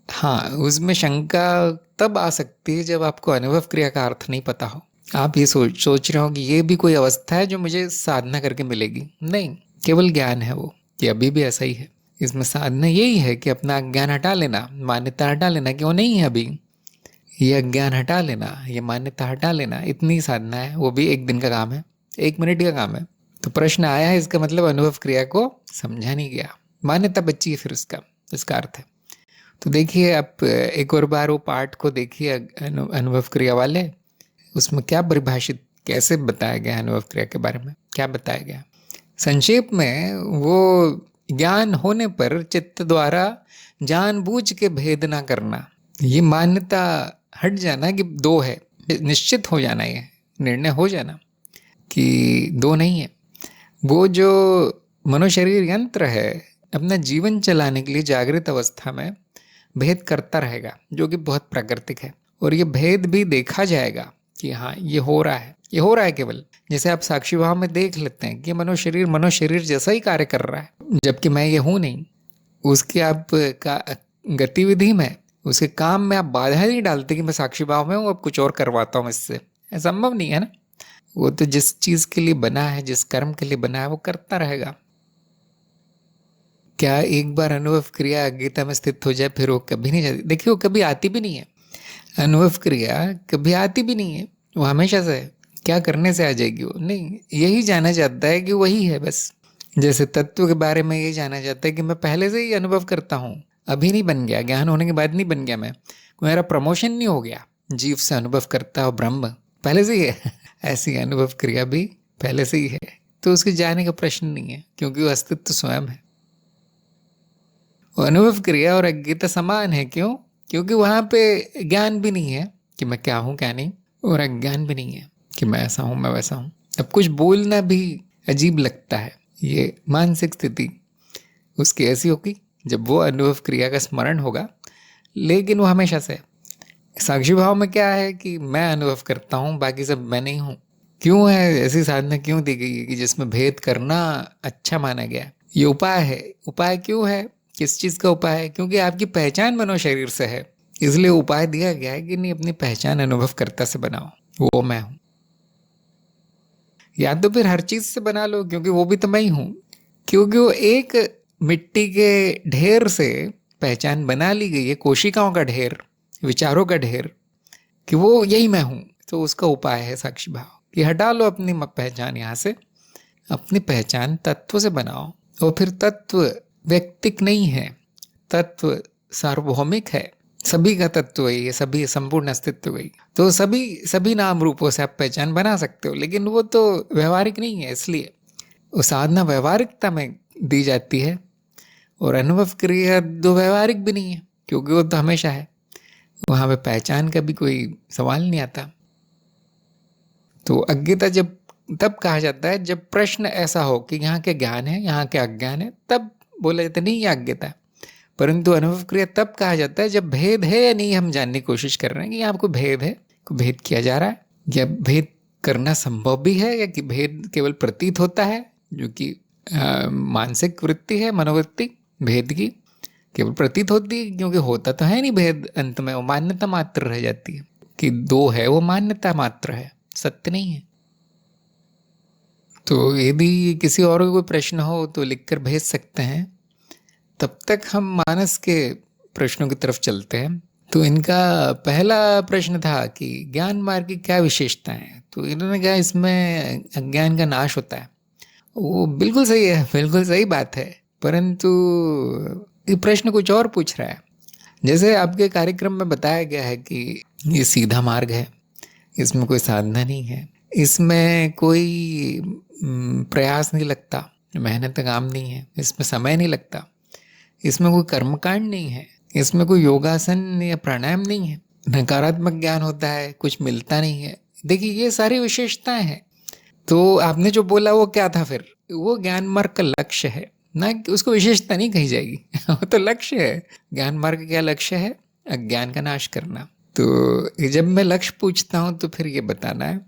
A: हाँ, उसमें शंका तब आ सकती है जब आपको अनुभव क्रिया का अर्थ नहीं पता हो। आप ये सोच रहे हो कि ये भी कोई अवस्था है जो मुझे साधना करके मिलेगी। नहीं, केवल ज्ञान है वो, ये अभी भी ऐसा ही है। इसमें साधना यही है कि अपना अज्ञान हटा लेना, मान्यता हटा लेना कि वो नहीं है अभी, ये अज्ञान हटा लेना, ये मान्यता हटा लेना, इतनी साधना है। वो भी एक दिन का काम है, 1 मिनट का काम है। तो प्रश्न आया है, इसका मतलब अनुभव क्रिया को समझा नहीं गया, मान्यता बची है, फिर इसका अर्थ है। तो देखिए, आप एक और बार वो पाठ को देखिए, अनुभव क्रिया वाले, उसमें क्या परिभाषित, कैसे बताया गया अनुभव क्रिया के बारे में, क्या बताया गया। संक्षेप में, वो ज्ञान होने पर चित्त द्वारा जानबूझ के भेद ना करना, ये मान्यता हट जाना कि दो है, निश्चित हो जाना, ये निर्णय हो जाना कि दो नहीं है। वो जो मनोशरीर यंत्र है, अपना जीवन चलाने के लिए जागृत अवस्था में भेद करता रहेगा, जो कि बहुत प्राकृतिक है। और ये भेद भी देखा जाएगा कि हाँ, ये हो रहा है, ये हो रहा है। केवल जैसे आप साक्षी भाव में देख लेते हैं कि मनोशरीर जैसा ही कार्य कर रहा है, जबकि मैं ये हूं नहीं। उसकी आप गतिविधि में, उसके काम में आप बाधा नहीं डालते कि मैं साक्षी भाव में हूँ, अब कुछ और करवाता हूँ इससे, संभव नहीं है ना। वो तो जिस चीज के लिए बना है, जिस कर्म के लिए बना है, वो करता रहेगा। क्या एक बार अनुभव क्रिया अज्ञता में स्थित हो जाए फिर वो कभी नहीं जाती? देखिए, वो कभी आती भी नहीं है, अनुभव क्रिया कभी आती भी नहीं है, वो हमेशा से है। क्या करने से आ जाएगी वो? नहीं, यही जाना चाहता है कि वही है बस। जैसे तत्व के बारे में यही जाना चाहता है कि मैं पहले से ही अनुभव करता हूँ, अभी नहीं बन गया, ज्ञान होने के बाद नहीं बन गया, मैं, मेरा प्रमोशन नहीं हो गया, जीव से अनुभव करता हो ब्रह्म पहले से ही है। ऐसी अनुभव क्रिया भी पहले से ही है, तो उसके जाने का प्रश्न नहीं है, क्योंकि वो अस्तित्व स्वयं है। अनुभव क्रिया और अज्ञता समान है। क्यों? क्योंकि वहां पे ज्ञान भी नहीं है कि मैं क्या हूं क्या नहीं, और अज्ञान भी नहीं है कि मैं ऐसा हूं मैं वैसा हूं। अब कुछ बोलना भी अजीब लगता है। ये मानसिक स्थिति उसकी ऐसी होगी जब वो अनुभव क्रिया का स्मरण होगा, लेकिन वो हमेशा से। साक्षी भाव में क्या है कि मैं अनुभव करता हूं, बाकी सब मैं नहीं हूं। क्यों है ऐसी साधना, क्यों दी गई है कि जिसमें भेद करना अच्छा माना गया? ये उपाय है। उपाय क्यों है? किस चीज का उपाय है? क्योंकि आपकी पहचान मनोशरीर से है, इसलिए उपाय दिया गया है कि नहीं, अपनी पहचान अनुभवकर्ता से बनाओ, वो मैं हूं। या तो फिर हर चीज से बना लो, क्योंकि वो भी तो मैं ही हूं। क्योंकि वो एक मिट्टी के ढेर से पहचान बना ली गई है, कोशिकाओं का ढेर, विचारों का ढेर, कि वो यही मैं हूं। तो उसका उपाय है साक्षी भाव, कि हटा लो अपनी पहचान, यहां से अपनी पहचान तत्व से बनाओ। और फिर तत्व व्यक्तिक नहीं है, तत्व सार्वभौमिक है, सभी का तत्व है ये, सभी संपूर्ण अस्तित्व है। तो सभी नाम रूपों से आप पहचान बना सकते हो, लेकिन वो तो व्यवहारिक नहीं है, इसलिए वो साधना व्यवहारिकता में दी जाती है। और अनुभव क्रिया तो व्यवहारिक भी नहीं है, क्योंकि वो तो हमेशा है, वहां पे पहचान का भी कोई सवाल नहीं आता। तो अज्ञता जब तब कहा जाता है जब प्रश्न ऐसा हो कि यहाँ के ज्ञान है, यहाँ के अज्ञान है, तब बोला जाता है नहीं, ये अज्ञता है। परंतु अनुभव क्रिया तब कहा जाता है जब भेद है या नहीं, हम जानने की कोशिश कर रहे हैं कि यहाँ कोई भेद है, कोई भेद किया जा रहा है, या भेद करना संभव भी है, या कि भेद केवल प्रतीत होता है, जो कि मानसिक वृत्ति है, मनोवृत्ति भेद की केवल प्रतीत होती है, क्योंकि होता तो है नहीं भेद, अंत में वो मान्यता मात्र रह जाती है कि दो है, वो मान्यता मात्र है, सत्य नहीं है। तो यदि किसी और को कोई प्रश्न हो तो लिखकर भेज सकते हैं। तब तक हम मानस के प्रश्नों की तरफ चलते हैं। तो इनका पहला प्रश्न था कि ज्ञान मार्ग की क्या विशेषता है। तो इन्होंने कहा इसमें अज्ञान का नाश होता है। वो बिल्कुल सही है, बिल्कुल सही बात है, परंतु ये प्रश्न कुछ और पूछ रहा है। जैसे आपके कार्यक्रम में बताया गया है कि ये सीधा मार्ग है, इसमें कोई साधना नहीं है, इसमें कोई प्रयास नहीं लगता, मेहनत का काम नहीं है, इसमें समय नहीं लगता, इसमें कोई कर्मकांड नहीं है, इसमें कोई योगासन या प्राणायाम नहीं है, नकारात्मक ज्ञान होता है, कुछ मिलता नहीं है। देखिए, ये सारी विशेषताएं हैं। तो आपने जो बोला वो क्या था फिर? वो ज्ञान मार्ग का लक्ष्य है, ना कि उसको विशेषता नहीं कही जाएगी। वो तो लक्ष्य है। ज्ञान मार्ग का क्या लक्ष्य है? अज्ञान का नाश करना। तो जब मैं लक्ष्य पूछता हूँ तो फिर ये बताना है,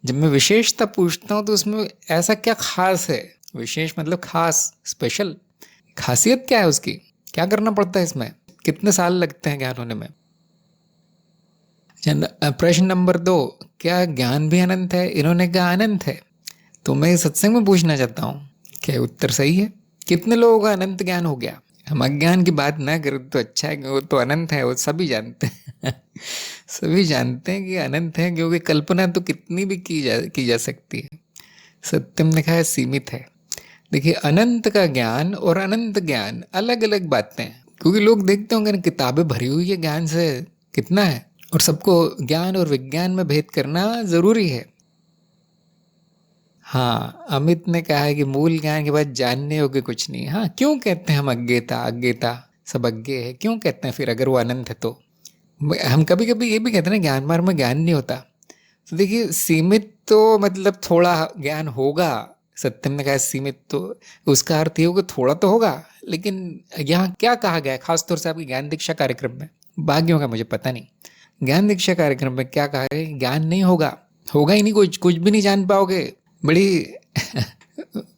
A: जब मैं विशेषता पूछता हूँ तो उसमें ऐसा क्या खास है? विशेष मतलब खास, स्पेशल। खासियत क्या है उसकी? क्या करना पड़ता है इसमें? कितने साल लगते हैं ज्ञान होने में? प्रश्न नंबर 2, क्या ज्ञान भी अनंत है? इन्होंने कहा अनंत है। तो मैं सत्संग में पूछना चाहता हूँ, क्या उत्तर सही है? कितने लोगों का अनंत ज्ञान हो गया? हम अज्ञान की बात ना करें तो अच्छा है, वो तो अनंत है, वो सभी जानते हैं। सभी जानते हैं कि अनंत है, क्योंकि कल्पना तो कितनी भी की जा सकती है। सत्यम लिखा है सीमित है। देखिए, अनंत का ज्ञान और अनंत ज्ञान अलग अलग बातें हैं, क्योंकि लोग देखते होंगे ना, किताबें भरी हुई है ज्ञान से, कितना है, और सबको ज्ञान और विज्ञान में भेद करना जरूरी है। हाँ, अमित ने कहा है कि मूल ज्ञान के बाद जानने योग्य कुछ नहीं है। हाँ, क्यों कहते हैं हम अज्ञेता अज्ञेता, सब अज्ञे है, क्यों कहते हैं फिर अगर वो अनंत है तो? हम कभी कभी ये भी कहते हैं ना, ज्ञान मार्ग में ज्ञान नहीं होता। तो देखिए, सीमित तो मतलब थोड़ा ज्ञान होगा। सत्यम ने कहा सीमित, तो उसका अर्थ ये होगा थोड़ा तो होगा, लेकिन यहाँ क्या कहा गया है खासतौर से आपकी ज्ञान दीक्षा कार्यक्रम में? बाकियों का मुझे पता नहीं। ज्ञान दीक्षा कार्यक्रम में क्या कहा है? ज्ञान नहीं होगा, होगा ही नहीं, कुछ कुछ भी नहीं जान पाओगे। बड़ी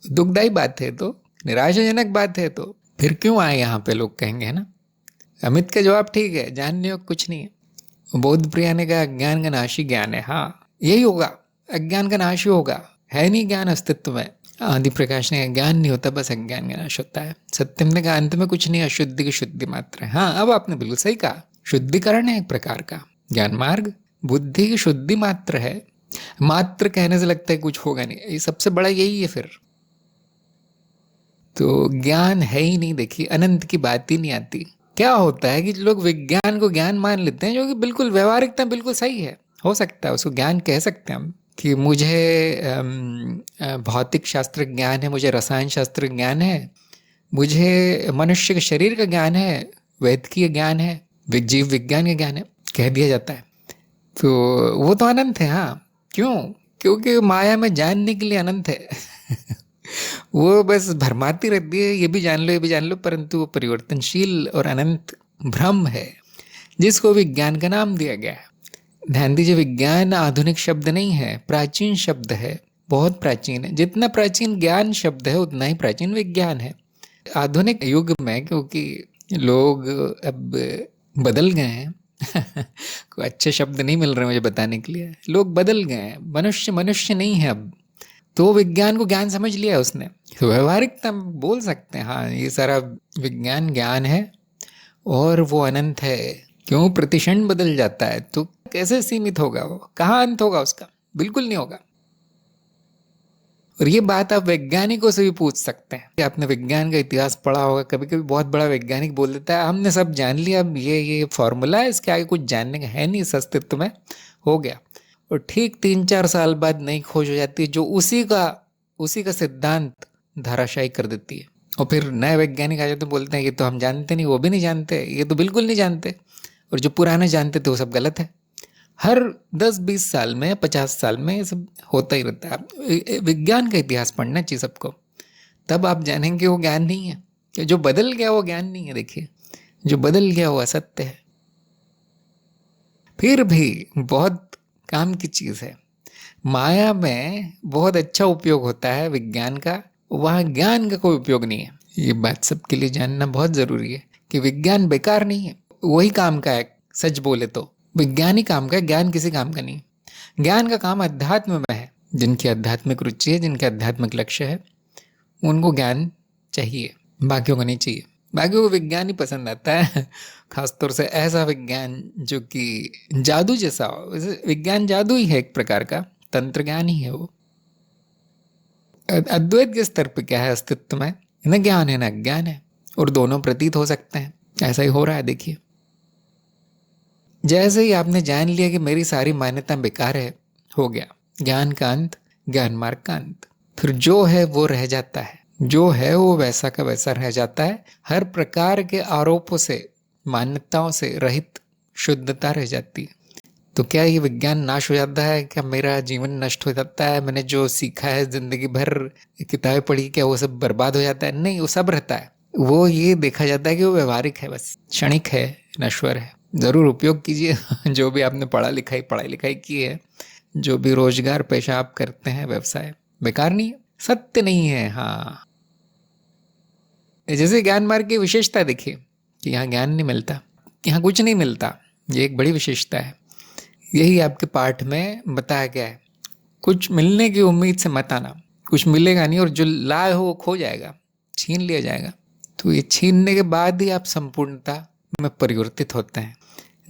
A: दुखदाई बात है, तो निराशाजनक बात है। तो फिर क्यों आए यहाँ पे, लोग कहेंगे, है ना। अमित का जवाब ठीक है, जानने योग्य कुछ नहीं है। बौद्ध प्रिया ने कहा अज्ञान का नाशी ज्ञान है। हाँ, यही होगा, अज्ञान का नाश ही होगा, है नहीं ज्ञान अस्तित्व में। आदि प्रकाश ने कहा ज्ञान नहीं होता, बस अज्ञान का नाश होता है। सत्यम ने कहा अंत में कुछ नहीं, अशुद्धि की शुद्धि मात्र है। हाँ, अब आपने बिल्कुल सही कहा, शुद्धिकरण है एक प्रकार का। ज्ञान मार्ग बुद्धि की शुद्धि मात्र है। मात्र कहने से लगता है कुछ होगा नहीं, ये सबसे बड़ा यही है फिर। तो ज्ञान है ही नहीं, देखिए अनंत की बात ही नहीं आती। क्या होता है कि लोग विज्ञान को ज्ञान मान लेते हैं, जो कि बिल्कुल व्यवहारिकता बिल्कुल सही है, हो सकता है उसको ज्ञान कह सकते हैं हम, कि मुझे भौतिक शास्त्र ज्ञान है, मुझे रसायन शास्त्र ज्ञान है, मुझे मनुष्य के शरीर का ज्ञान है, वैद्यकीय ज्ञान है, जीव विज्ञान का ज्ञान है, कह दिया जाता है। तो वो तो अनंत है। हाँ, क्यों? क्योंकि माया में जानने के लिए अनंत है। वो बस भरमाती रहती है, ये भी जान लो, ये भी जान लो, परंतु वो परिवर्तनशील और अनंत भ्रम है, जिसको विज्ञान का नाम दिया गया है। ध्यान दीजिए, विज्ञान आधुनिक शब्द नहीं है, प्राचीन शब्द है, बहुत प्राचीन है। जितना प्राचीन ज्ञान शब्द है उतना ही प्राचीन विज्ञान है। आधुनिक युग में क्योंकि लोग अब बदल गए हैं, कोई अच्छे शब्द नहीं मिल रहे मुझे बताने के लिए, लोग बदल गए हैं, मनुष्य मनुष्य नहीं है अब। तो विज्ञान को ज्ञान समझ लिया उसने, तो व्यवहारिकता बोल सकते हैं हाँ ये सारा विज्ञान ज्ञान है और वो अनंत है। क्यों? प्रतिक्षण बदल जाता है, तो कैसे सीमित होगा वो? कहाँ अंत होगा उसका? बिल्कुल नहीं होगा। और ये बात आप वैज्ञानिकों से भी पूछ सकते हैं कि आपने विज्ञान का इतिहास पढ़ा होगा। कभी कभी बहुत बड़ा वैज्ञानिक बोल देता है हमने सब जान लिया, अब ये फॉर्मूला है, इसके आगे कुछ जानने का है नहीं, इस अस्तित्व में हो गया। और ठीक 3-4 साल बाद नई खोज हो जाती है जो उसी का सिद्धांत धराशायी कर देती है। और फिर नए वैज्ञानिक आ जाते बोलते हैं ये तो हम जानते नहीं, वो भी नहीं जानते, ये तो बिल्कुल नहीं जानते, और जो पुराने जानते थे वो सब गलत है। हर 10-20 साल में 50 साल में ये सब होता ही रहता है। विज्ञान का इतिहास पढ़ना चाहिए सबको, तब आप जानेंगे वो ज्ञान नहीं है, कि जो बदल गया वो ज्ञान नहीं है। देखिए, जो बदल गया वो असत्य है। फिर भी बहुत काम की चीज है। माया में बहुत अच्छा उपयोग होता है विज्ञान का, वहाँ ज्ञान का कोई उपयोग नहीं है। ये बात सबके लिए जानना बहुत जरूरी है कि विज्ञान बेकार नहीं है, वही काम का है। सच बोले तो विज्ञानी काम का है, ज्ञान किसी काम का नहीं। ज्ञान का काम अध्यात्म में है। जिनकी आध्यात्मिक रुचि है, जिनके आध्यात्मिक लक्ष्य है, उनको ज्ञान चाहिए, बाकियों को नहीं चाहिए। बाकियों को विज्ञान ही पसंद आता है, खासतौर से ऐसा विज्ञान जो कि जादू जैसा हो। विज्ञान जादू ही है एक प्रकार का, तंत्र ज्ञान ही है वो। अद्वैत के स्तर पर क्या है अस्तित्व में? न ज्ञान है न अज्ञान है, और दोनों प्रतीत हो सकते हैं। ऐसा ही हो रहा है। देखिए, जैसे ही आपने जान लिया कि मेरी सारी मान्यता बेकार है, हो गया ज्ञान का अंत, ज्ञान मार्ग का अंत। फिर जो है वो रह जाता है, जो है वो वैसा का वैसा रह जाता है। हर प्रकार के आरोपों से, मान्यताओं से रहित शुद्धता रह जाती है। तो क्या ये विज्ञान नाश हो जाता है? क्या मेरा जीवन नष्ट हो जाता है? मैंने जो सीखा है जिंदगी भर, किताबें पढ़ी, क्या वो सब बर्बाद हो जाता है? नहीं, वो सब रहता है। वो ये देखा जाता है कि वो व्यवहारिक है, बस क्षणिक है, नश्वर है। जरूर उपयोग कीजिए जो भी आपने पढ़ाई लिखाई की है, जो भी रोजगार पेशा आप करते हैं, व्यवसाय, बेकार नहीं है, सत्य नहीं है। हाँ, जैसे ज्ञान मार्ग की विशेषता देखिए कि यहाँ ज्ञान नहीं मिलता, यहाँ कुछ नहीं मिलता, ये एक बड़ी विशेषता है। यही आपके पाठ में बताया गया है। कुछ मिलने की उम्मीद से मत आना, कुछ मिलेगा नहीं, और जो लाए हो वो खो जाएगा, छीन लिया जाएगा। तो ये छीनने के बाद ही आप संपूर्णता में परिवर्तित होते हैं।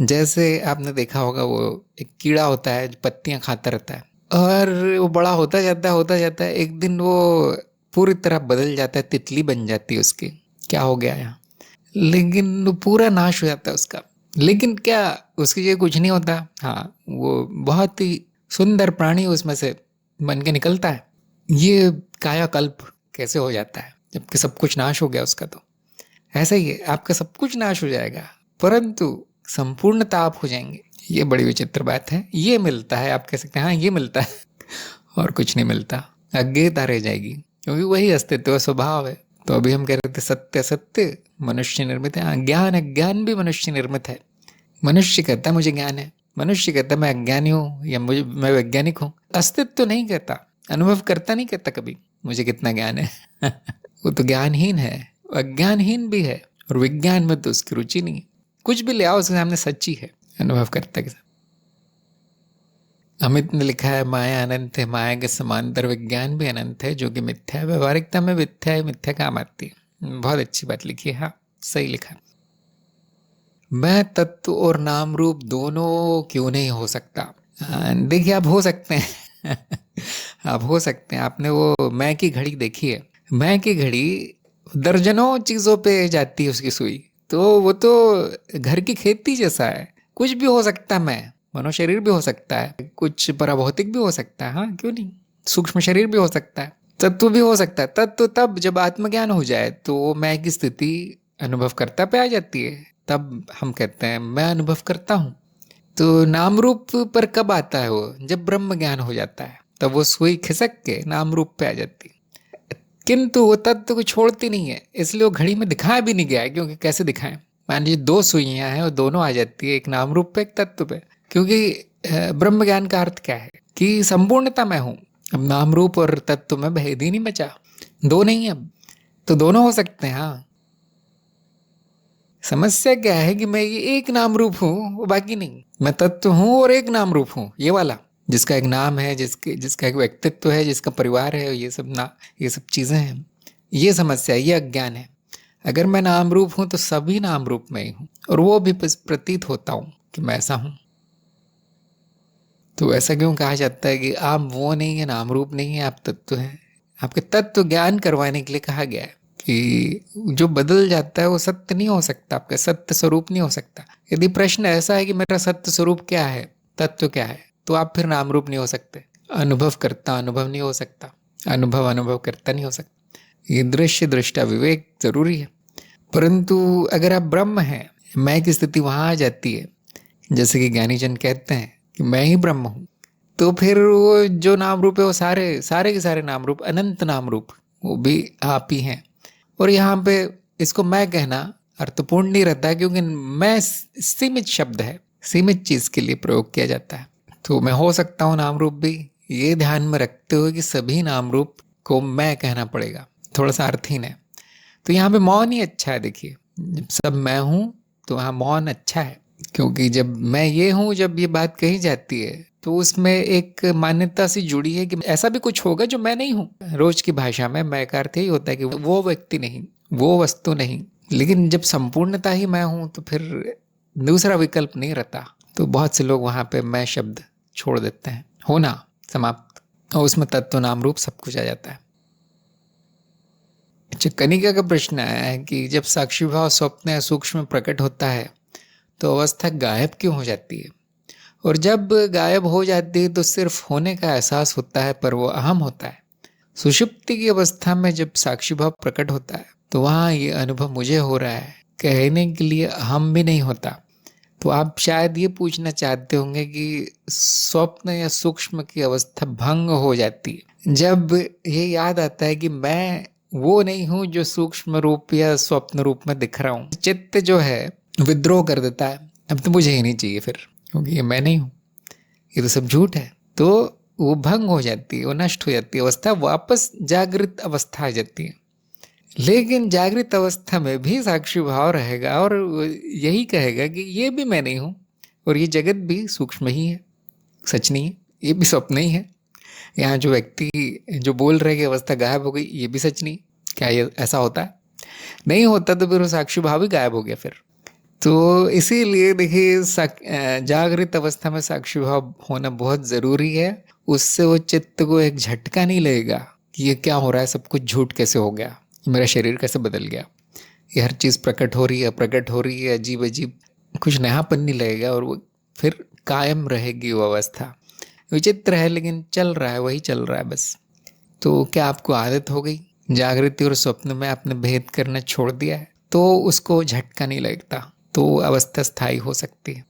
A: जैसे आपने देखा होगा, वो एक कीड़ा होता है जो पत्तियां खाता रहता है, और वो बड़ा होता जाता है, एक दिन वो पूरी तरह बदल जाता है, तितली बन जाती है उसकी। क्या हो गया यहाँ? लेकिन वो पूरा नाश हो जाता है उसका। लेकिन क्या उसकी जगह कुछ नहीं होता? हाँ, वो बहुत ही सुंदर प्राणी उसमें से बन के निकलता है। ये कायाकल्प कैसे हो जाता है जबकि सब कुछ नाश हो गया उसका? तो ऐसा ही है, आपका सब कुछ नाश हो जाएगा परंतु संपूर्णता आप हो जाएंगे। ये बड़ी विचित्र बात है। ये मिलता है, आप कह सकते हैं हाँ ये मिलता है और कुछ नहीं मिलता, अज्ञेयता रह जाएगी, क्योंकि वही अस्तित्व स्वभाव है। तो अभी हम कह रहे थे सत्य असत्य मनुष्य निर्मित है, ज्ञान अज्ञान भी मनुष्य निर्मित है। मनुष्य कहता है मुझे ज्ञान है, मनुष्य कहता है मैं अज्ञानी हूँ या मैं वैज्ञानिक हूँ। अस्तित्व तो नहीं कहता, अनुभव करता नहीं कहता कभी मुझे कितना ज्ञान है वो तो ज्ञानहीन है, अज्ञानहीन भी है, और विज्ञान में तो उसकी रुचि नहीं है। कुछ भी ले आओ उसके सामने सच्ची है, अनुभव करता है। अमित ने लिखा है माया अनंत है, माया के समांतर विज्ञान भी अनंत है, जो कि मिथ्या है। व्यवहारिकता में मिथ्या है, मिथ्या काम आती है। बहुत अच्छी बात लिखी है, हाँ सही लिखा। मैं तत्व और नाम रूप दोनों क्यों नहीं हो सकता? देखिए आप हो सकते हैं आप हो सकते हैं। आपने वो मैं की घड़ी देखी है? मैं की घड़ी दर्जनों चीजों पे जाती है उसकी सुई, तो वो तो घर की खेती जैसा है, कुछ भी हो सकता है। मैं मनो शरीर भी हो सकता है, कुछ पराभौतिक भी हो सकता है, हाँ क्यों नहीं, सूक्ष्म शरीर भी हो सकता है, तत्व भी हो सकता है। तत्व तब जब आत्मज्ञान हो जाए तो मैं की स्थिति अनुभव करता पे आ जाती है, तब हम कहते हैं मैं अनुभव करता हूँ। तो नाम रूप पर कब आता है वो? जब ब्रह्म ज्ञान हो जाता है, तब वो सुई खिसक के नाम रूप पे आ जाती है। किंतु वो तत्व को छोड़ती नहीं है, इसलिए वो घड़ी में दिखाया भी नहीं गया है, क्योंकि कैसे दिखाएं? मान लीजिए दो सुइयां हैं और दोनों आ जाती है, एक नाम रूप पे एक तत्व पे, क्योंकि ब्रह्म ज्ञान का अर्थ क्या है कि संपूर्णता मैं हूं। अब नाम रूप और तत्व में भेद ही नहीं बचा, दो नहीं है अब, तो दोनों हो सकते हैं। हाँ, समस्या क्या है कि मैं ये एक नाम रूप हूं, वो बाकी नहीं। मैं तत्व हूं और एक नाम रूप हूं, ये वाला, जिसका एक नाम है, जिसका एक व्यक्तित्व है, जिसका परिवार है, ये सब चीजें हैं। ये समस्या, ये अज्ञान है। अगर मैं नाम रूप हूं तो सभी नाम रूप में ही हूं, और वो भी प्रतीत होता हूं कि मैं ऐसा हूं। तो ऐसा क्यों कहा जाता है कि आप वो नहीं है, नाम रूप नहीं है, आप तत्व हैं? आपके तत्व ज्ञान करवाने के लिए कहा गया है कि जो बदल जाता है वो सत्य नहीं हो सकता, आपका सत्य स्वरूप नहीं हो सकता। यदि प्रश्न ऐसा है कि मेरा सत्य स्वरूप क्या है, तत्व क्या है, तो आप फिर नाम रूप नहीं हो सकते। अनुभव करता अनुभव नहीं हो सकता, अनुभव करता नहीं हो सकता। ये दृश्य दृष्टा विवेक जरूरी है। परंतु अगर आप ब्रह्म हैं, मैं की स्थिति वहां आ जाती है, जैसे कि ज्ञानी जन कहते हैं कि मैं ही ब्रह्म हूं, तो फिर वो जो नाम रूप है वो सारे सारे के सारे नाम रूप, अनंत नाम रूप, वो भी आप ही हैं। और यहाँ पे इसको मैं कहना अर्थपूर्ण नहीं रहता है, क्योंकि मैं सीमित शब्द है, सीमित चीज के लिए प्रयोग किया जाता है। तो मैं हो सकता हूँ नाम रूप भी, ये ध्यान में रखते हुए कि सभी नाम रूप को मैं कहना पड़ेगा, थोड़ा सा अर्थहीन है। तो यहाँ पे मौन ही अच्छा है। देखिए जब सब मैं हूं तो वहाँ मौन अच्छा है, क्योंकि जब मैं ये हूं, जब ये बात कही जाती है तो उसमें एक मान्यता सी जुड़ी है कि ऐसा भी कुछ होगा जो मैं नहीं हूं। रोज की भाषा में मैं का अर्थ ही होता है कि वो व्यक्ति नहीं, वो वस्तु नहीं। लेकिन जब संपूर्णता ही मैं हूं तो फिर दूसरा विकल्प नहीं रहता। तो बहुत से लोग वहां पे मैं शब्द छोड़ देते हैं, होना समाप्त, और उसमें तत्व नाम रूप सब कुछ आ जाता है। अच्छा, कनिका का प्रश्न आया है कि जब साक्षी भाव स्वप्न या सूक्ष्म में प्रकट होता है तो अवस्था गायब क्यों हो जाती है? और जब गायब हो जाती है तो सिर्फ होने का एहसास होता है, पर वो अहम होता है। सुषुप्ति की अवस्था में जब साक्षी भाव प्रकट होता है तो वहां ये अनुभव मुझे हो रहा है कहने के लिए अहम भी नहीं होता। तो आप शायद ये पूछना चाहते होंगे कि स्वप्न या सूक्ष्म की अवस्था भंग हो जाती है जब ये याद आता है कि मैं वो नहीं हूं जो सूक्ष्म रूप या स्वप्न रूप में दिख रहा हूं। चित्त जो है विद्रोह कर देता है, अब तो मुझे ही नहीं चाहिए फिर, क्योंकि ये मैं नहीं हूं, ये तो सब झूठ है। तो वो भंग हो जाती है, वो नष्ट हो जाती है, अवस्था वापस जागृत अवस्था आ जाती है। लेकिन जागृत अवस्था में भी साक्षी भाव रहेगा और यही कहेगा कि ये भी मैं नहीं हूं और ये जगत भी सूक्ष्म ही है, सच नहीं है, ये भी स्वप्न ही है। यहाँ जो व्यक्ति जो बोल रहे कि अवस्था गायब हो गई, ये भी सच नहीं। क्या ये ऐसा होता है? नहीं होता तो फिर वो साक्षी भाव ही गायब हो गया फिर। तो इसीलिए देखिए जागृत अवस्था में साक्षी भाव होना बहुत ज़रूरी है। उससे वो चित्त को एक झटका नहीं लगेगा कि ये क्या हो रहा है, सब कुछ झूठ कैसे हो गया, मेरा शरीर कैसे बदल गया, ये हर चीज़ प्रकट हो रही है, प्रकट हो रही है, अजीब अजीब, कुछ नयापन नहीं लगेगा और वो फिर कायम रहेगी वो अवस्था। विचित्र है लेकिन चल रहा है, वही चल रहा है बस। तो क्या आपको आदत हो गई, जागृति और स्वप्न में आपने भेद करना छोड़ दिया है, तो उसको झटका नहीं लगता, तो अवस्था स्थायी हो सकती है।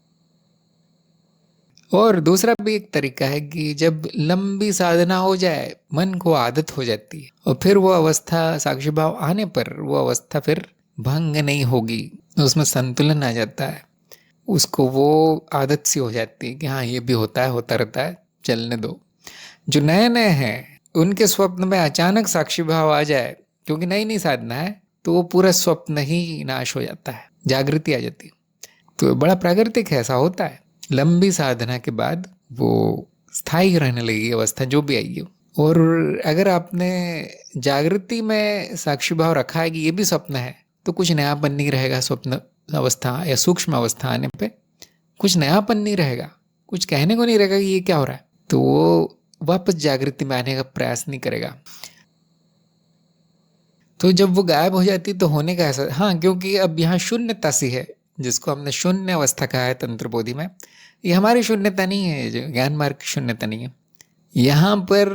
A: और दूसरा भी एक तरीका है कि जब लंबी साधना हो जाए, मन को आदत हो जाती है और फिर वो अवस्था साक्षी भाव आने पर वो अवस्था फिर भंग नहीं होगी, उसमें संतुलन आ जाता है, उसको वो आदत सी हो जाती है कि हाँ ये भी होता है, होता रहता है, चलने दो। जो नए नए हैं उनके स्वप्न में अचानक साक्षी भाव आ जाए, क्योंकि नई नई साधना है, तो वो पूरा स्वप्न ही नाश हो जाता है, जागृति आ जाती है। तो बड़ा प्राकृतिक है, ऐसा होता है। लंबी साधना के बाद वो स्थायी रहने लगेगी अवस्था, जो भी आएगी। और अगर आपने जागृति में साक्षी भाव रखा है कि ये भी स्वप्न है, तो कुछ नयापन नहीं रहेगा। स्वप्न अवस्था या सूक्ष्म अवस्था आने पे कुछ नयापन नहीं रहेगा, कुछ कहने को नहीं रहेगा कि ये क्या हो रहा है, तो वो वापस जागृति में आने का प्रयास नहीं करेगा। तो जब वो गायब हो जाती तो होने का ऐसा, हाँ, क्योंकि अब यहाँ शून्यता सी है, जिसको हमने शून्य अवस्था कहा है तंत्र बोधि में। ये हमारी शून्यता नहीं है, जो ज्ञान मार्ग की शून्यता नहीं है। यहाँ पर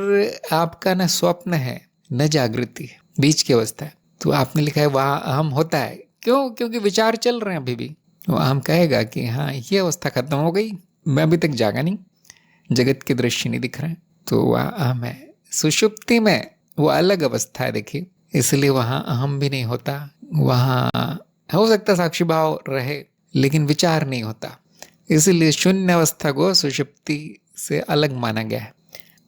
A: आपका न स्वप्न है न जागृति है, बीच की अवस्था है। तो आपने लिखा है वहाँ अहम होता है, क्यों? क्योंकि विचार चल रहे हैं अभी भी। वो अहम कहेगा कि हाँ ये अवस्था खत्म हो गई, मैं अभी तक जागा नहीं, जगत के दृश्य नहीं दिख रहे हैं, तो वह अहम है। सुषुप्ति में वो अलग अवस्था है देखिए, इसलिए वहाँ अहम भी नहीं होता। वहाँ हो सकता साक्षी भाव रहे लेकिन विचार नहीं होता, इसीलिए शून्य अवस्था को सुषुप्ति से अलग माना गया है।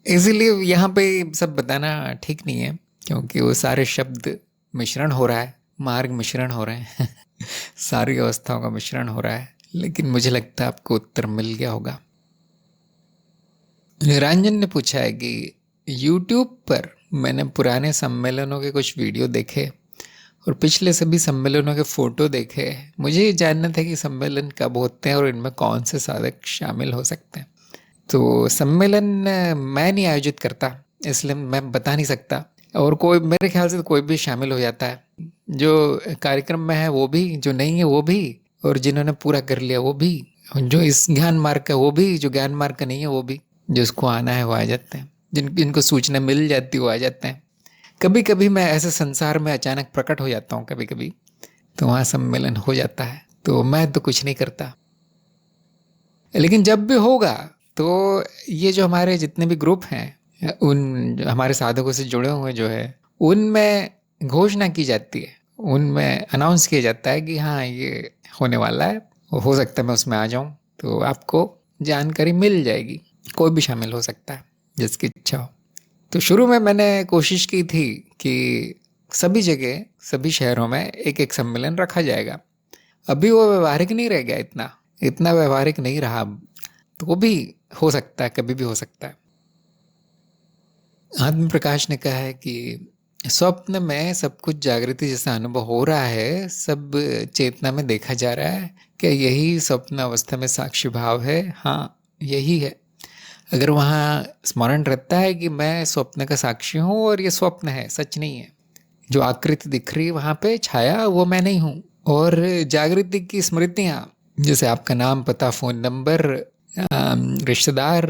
A: इसीलिए यहाँ पे सब बताना ठीक नहीं है, क्योंकि वो सारे शब्द मिश्रण हो रहा है, मार्ग मिश्रण हो रहे हैं सारी अवस्थाओं का मिश्रण हो रहा है। लेकिन मुझे लगता है आपको उत्तर मिल गया होगा। निरंजन ने पूछा है कि YouTube पर मैंने पुराने सम्मेलनों के कुछ वीडियो देखे और पिछले सभी सम्मेलनों के फोटो देखे। मुझे ये जानना था कि सम्मेलन कब होते हैं और इनमें कौन से साधक शामिल हो सकते हैं। तो सम्मेलन मैं नहीं आयोजित करता, इसलिए मैं बता नहीं सकता, और कोई मेरे ख्याल से तो कोई भी शामिल हो जाता है, जो कार्यक्रम में है वो भी, जो नहीं है वो भी, और जिन्होंने पूरा कर लिया वो भी, जो इस ज्ञान मार्ग का वो भी, जो ज्ञान मार्ग का नहीं है वो भी, जिसको आना है वो आ जाते हैं, जिनको सूचना मिल जाती है वो आ जाते हैं। कभी कभी मैं ऐसे संसार में अचानक प्रकट हो जाता हूँ कभी कभी, तो वहाँ सम्मेलन हो जाता है, तो मैं तो कुछ नहीं करता। लेकिन जब भी होगा तो ये जो हमारे जितने भी ग्रुप हैं, उन हमारे साधकों से जुड़े हुए जो है, उनमें घोषणा की जाती है, उनमें अनाउंस किया जाता है कि हाँ ये होने वाला है, हो सकता है मैं उसमें आ जाऊँ, तो आपको जानकारी मिल जाएगी। कोई भी शामिल हो सकता है जिसकी इच्छा हो। तो शुरू में मैंने कोशिश की थी कि सभी जगह सभी शहरों में एक एक सम्मेलन रखा जाएगा। अभी वो व्यवहारिक नहीं रह गया, इतना व्यवहारिक नहीं रहा, तो वो भी हो सकता है, कभी भी हो सकता है। आत्म प्रकाश ने कहा है कि स्वप्न में सब कुछ जागृति जैसा अनुभव हो रहा है, सब चेतना में देखा जा रहा है, क्या यही स्वप्न अवस्था में साक्षी भाव है? हाँ यही है। अगर वहाँ स्मरण रहता है कि मैं स्वप्न का साक्षी हूँ और ये स्वप्न है, सच नहीं है, जो आकृति दिख रही है वहाँ पे छाया, वो मैं नहीं हूँ। और जागृति की स्मृतियाँ, जैसे आपका नाम, पता, फ़ोन नंबर, रिश्तेदार,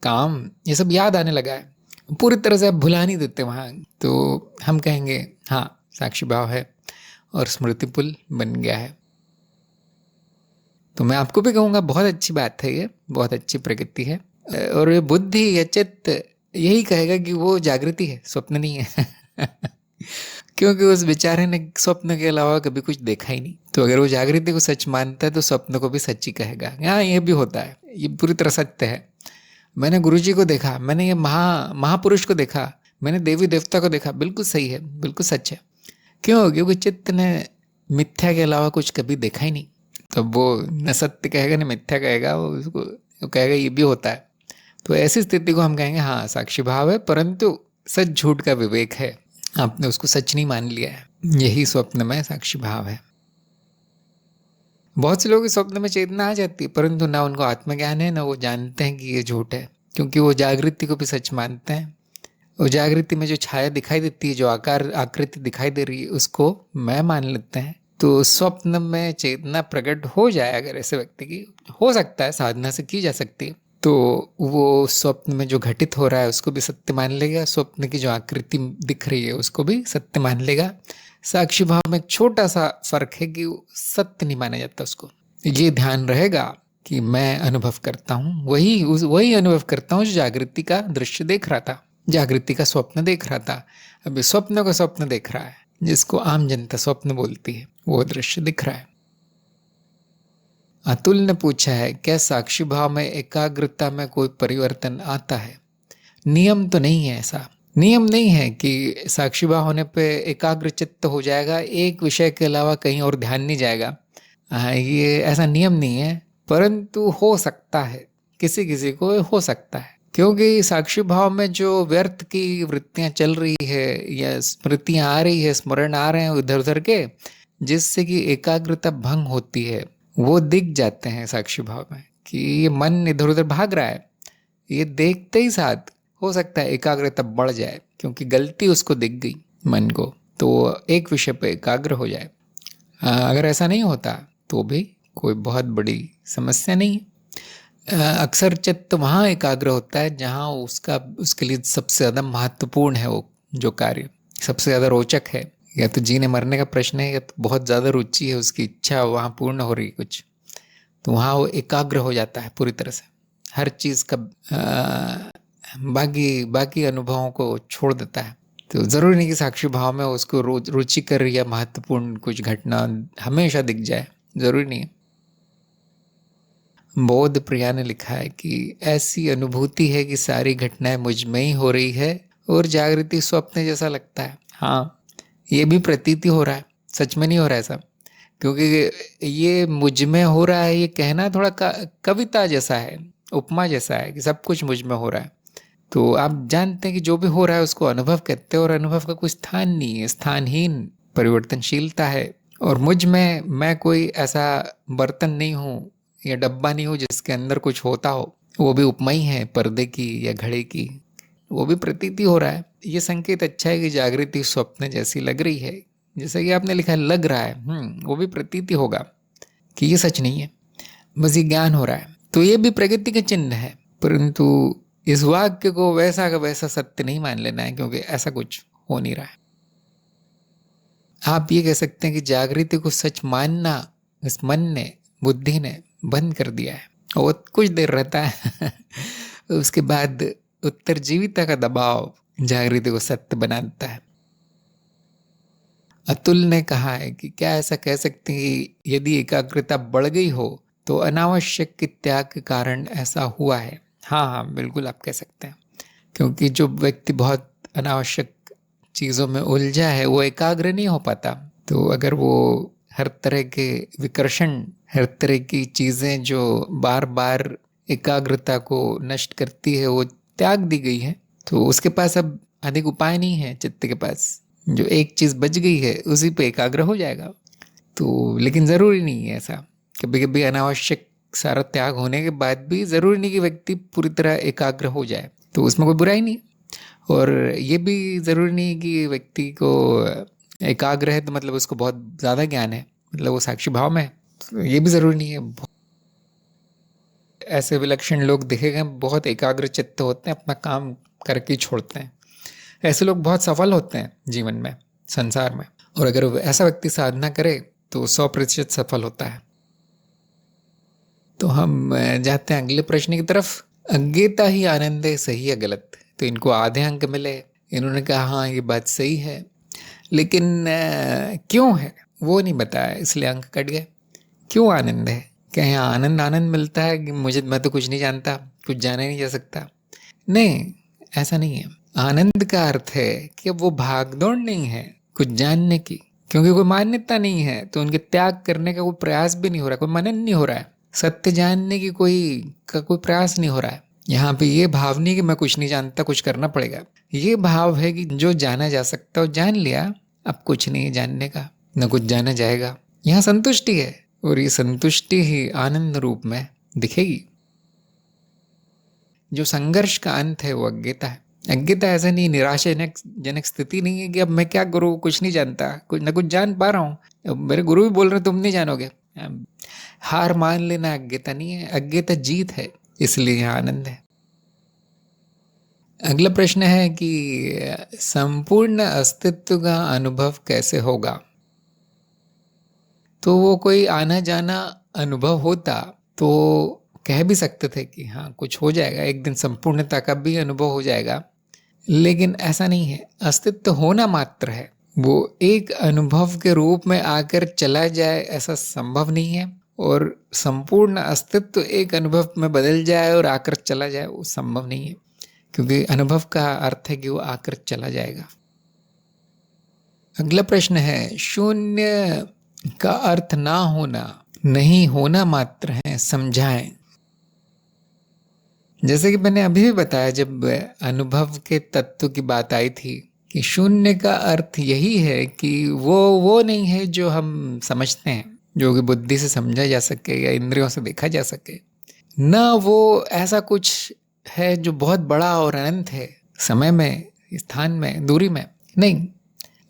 A: काम, ये सब याद आने लगा है, पूरी तरह से आप भुला नहीं देते वहाँ, तो हम कहेंगे हाँ साक्षी भाव है और स्मृति पुल बन गया है। तो मैं आपको भी कहूँगा बहुत अच्छी बात है, ये बहुत अच्छी प्रगति है। और ये बुद्धि या चित्त यही कहेगा कि वो जागृति है, स्वप्न नहीं है। क्योंकि उस बेचारे ने स्वप्न के अलावा कभी कुछ देखा ही नहीं। तो अगर वो जागृति को सच मानता है तो स्वप्न को भी सच ही कहेगा। हाँ, ये भी होता है, ये पूरी तरह सत्य है। मैंने गुरुजी को देखा, मैंने ये महापुरुष को देखा, मैंने देवी देवता को देखा, बिल्कुल सही है, बिल्कुल सच है। क्यों? क्योंकि चित्त ने मिथ्या के अलावा कुछ कभी देखा ही नहीं। तब वो न सत्य कहेगा न मिथ्या कहेगा, वो कहेगा ये भी होता है। तो ऐसी स्थिति को हम कहेंगे हाँ साक्षी भाव है, परंतु सच झूठ का विवेक है, आपने उसको सच नहीं मान लिया है। यही स्वप्न में साक्षी भाव है। बहुत से लोग स्वप्न में चेतना आ जाती है, परंतु ना उनको आत्मज्ञान है, ना वो जानते हैं कि ये झूठ है, क्योंकि वो जागृति को भी सच मानते हैं। और जागृति में जो छाया दिखाई देती है, जो आकृति दिखाई दे रही है, उसको मैं मान लेते हैं। तो स्वप्न में चेतना प्रकट हो जाए अगर ऐसे व्यक्ति की, हो सकता है, साधना से की जा सकती है, तो वो स्वप्न में जो घटित हो रहा है उसको भी सत्य मान लेगा, स्वप्न की जो आकृति दिख रही है उसको भी सत्य मान लेगा। साक्षी भाव में एक छोटा सा फर्क है कि सत्य नहीं माना जाता उसको। ये ध्यान रहेगा कि मैं अनुभव करता हूँ, वही अनुभव करता हूँ जो जागृति का दृश्य देख रहा था, जागृति का स्वप्न देख रहा था। अभी स्वप्न को स्वप्न देख रहा है, जिसको आम जनता स्वप्न बोलती है, वो दृश्य दिख रहा है। अतुल ने पूछा है, क्या साक्षी भाव में एकाग्रता में कोई परिवर्तन आता है? नियम तो नहीं है, ऐसा नियम नहीं है कि साक्षी भाव होने पे एकाग्र चित्त हो जाएगा, एक विषय के अलावा कहीं और ध्यान नहीं जाएगा। ये ऐसा नियम नहीं है, परंतु हो सकता है, किसी किसी को हो सकता है, क्योंकि साक्षी भाव में जो व्यर्थ की वृत्तियां चल रही है या स्मृतियां आ रही है, स्मरण आ रहे हैं इधर उधर के, जिससे कि एकाग्रता भंग होती है, वो दिख जाते हैं साक्षी भाव में कि ये मन इधर उधर भाग रहा है। ये देखते ही साथ हो सकता है एकाग्रता बढ़ जाए, क्योंकि गलती उसको दिख गई मन को, तो एक विषय पर एकाग्र हो जाए। अगर ऐसा नहीं होता तो भी कोई बहुत बड़ी समस्या नहीं है। अक्सर चित्त वहाँ एकाग्र होता है जहाँ उसके लिए सबसे ज़्यादा महत्वपूर्ण है, वो जो कार्य सबसे ज़्यादा रोचक है, या तो जीने मरने का प्रश्न है, या तो बहुत ज़्यादा रुचि है, उसकी इच्छा वहाँ पूर्ण हो रही है कुछ, तो वहाँ वो एकाग्र हो जाता है पूरी तरह से, हर चीज़ का बाकी अनुभवों को छोड़ देता है। तो ज़रूरी नहीं कि साक्षी भाव में उसको रुचिकर या महत्वपूर्ण कुछ घटना हमेशा दिख जाए, ज़रूरी नहीं है। बोध प्रिया ने लिखा है कि ऐसी अनुभूति है कि सारी घटनाएं मुझ में ही हो रही है और जागृति स्वप्न जैसा लगता है। हाँ, ये भी प्रतीति हो रहा है, सच में नहीं हो रहा है ऐसा, क्योंकि ये मुझ में हो रहा है, ये कहना थोड़ा कविता जैसा है, उपमा जैसा है कि सब कुछ मुझ में हो रहा है। तो आप जानते हैं कि जो भी हो रहा है उसको अनुभव कहते हैं, और अनुभव का कोई स्थान नहीं है, स्थानहीन परिवर्तनशीलता है। और मुझ में मैं कोई ऐसा बर्तन नहीं हूँ या डब्बा नहीं हूँ जिसके अंदर कुछ होता हो, वो भी उपमा ही है पर्दे की या घड़े की, वो भी प्रतीति हो रहा है। ये संकेत अच्छा है कि जागृति स्वप्न जैसी लग रही है, जैसे कि आपने लिखा लग रहा है, वो भी प्रतीति होगा कि ये सच नहीं है, बस ये ज्ञान हो रहा है। तो ये भी प्रगति के चिन्ह है, परंतु इस वाक्य को वैसा का वैसा सत्य नहीं मान लेना है, क्योंकि ऐसा कुछ हो नहीं रहा है। आप ये कह सकते हैं कि जागृति को सच मानना इस मन ने, बुद्धि ने बंद कर दिया है, और कुछ देर रहता है उसके बाद उत्तरजीविता का दबाव जागृति को सत्य बना देता है। अतुल ने कहा है कि क्या ऐसा कह सकते हैं कि यदि एकाग्रता बढ़ गई हो तो अनावश्यक के त्याग के कारण ऐसा हुआ है? हाँ, बिल्कुल आप कह सकते हैं, क्योंकि जो व्यक्ति बहुत अनावश्यक चीज़ों में उलझा है वो एकाग्र नहीं हो पाता। तो अगर वो हर तरह के विकर्षण, हर तरह की चीज़ें जो बार बार एकाग्रता को नष्ट करती है वो त्याग दी गई है, तो उसके पास अब अधिक उपाय नहीं है। चित्त के पास जो एक चीज़ बच गई है उसी पे एकाग्र हो जाएगा। तो लेकिन ज़रूरी नहीं है ऐसा, कभी कभी अनावश्यक सारा त्याग होने के बाद भी ज़रूरी नहीं कि व्यक्ति पूरी तरह एकाग्र हो जाए, तो उसमें कोई बुराई नहीं। और ये भी ज़रूरी नहीं कि व्यक्ति को एकाग्र है तो मतलब उसको बहुत ज़्यादा ज्ञान है, मतलब वो साक्षी भाव में है, तो ये भी ज़रूरी नहीं है। ऐसे विलक्षण लोग देखे गए बहुत एकाग्र चित्त होते हैं, अपना काम करके छोड़ते हैं। ऐसे लोग बहुत सफल होते हैं जीवन में, संसार में, और अगर ऐसा व्यक्ति साधना करे तो 100% सफल होता है। तो हम जाते हैं अगले प्रश्न की तरफ। अज्ञेयता ही आनंद है, सही है गलत? तो इनको आधे अंक मिले। इन्होंने कहा हाँ ये बात सही है, लेकिन क्यों है वो नहीं बताया, इसलिए अंक कट गए। क्यों आनंद है? क्या यहाँ आनंद आनंद मिलता है कि मैं तो कुछ नहीं जानता, कुछ जाना नहीं जा सकता? नहीं, ऐसा नहीं है। आनंद का अर्थ है कि अब वो भागदौड़ नहीं है कुछ जानने की, क्योंकि कोई मान्यता नहीं है तो उनके त्याग करने का कोई प्रयास भी नहीं हो रहा, कोई मनन नहीं हो रहा है, सत्य जानने की कोई प्रयास नहीं हो रहा है। यहाँ पे ये भाव नहीं कि मैं कुछ नहीं जानता, कुछ करना पड़ेगा। ये भाव है कि जो जाना जा सकता है जान लिया, अब कुछ नहीं है जानने का, न कुछ जाना जाएगा। यहाँ संतुष्टि है, और ये संतुष्टि ही आनंद रूप में दिखेगी। जो संघर्ष का अंत है वो अज्ञता है। अज्ञता ऐसा नहीं, निराशाजनक स्थिति नहीं है कि अब मैं क्या करूँ, कुछ नहीं जानता, कुछ न कुछ जान पा रहा हूँ, अब मेरे गुरु भी बोल रहे तुम नहीं जानोगे। हार मान लेना अज्ञता नहीं है, अज्ञता जीत है, इसलिए यहाँ आनंद है। अगला प्रश्न है कि संपूर्ण अस्तित्व का अनुभव कैसे होगा? तो वो कोई आना जाना अनुभव होता तो कह भी सकते थे कि हाँ कुछ हो जाएगा, एक दिन संपूर्णता का भी अनुभव हो जाएगा, लेकिन ऐसा नहीं है। अस्तित्व होना मात्र है, वो एक अनुभव के रूप में आकर चला जाए ऐसा संभव नहीं है, और संपूर्ण अस्तित्व एक अनुभव में बदल जाए और आकर चला जाए वो संभव नहीं है, क्योंकि अनुभव का अर्थ है कि वो आकर चला जाएगा। अगला प्रश्न है, शून्य का अर्थ ना होना, नहीं होना मात्र है, समझाएं। जैसे कि मैंने अभी भी बताया जब अनुभव के तत्व की बात आई थी कि शून्य का अर्थ यही है कि वो नहीं है जो हम समझते हैं, जो कि बुद्धि से समझा जा सके या इंद्रियों से देखा जा सके। न वो ऐसा कुछ है जो बहुत बड़ा और अनंत है, समय में, स्थान में, दूरी में नहीं।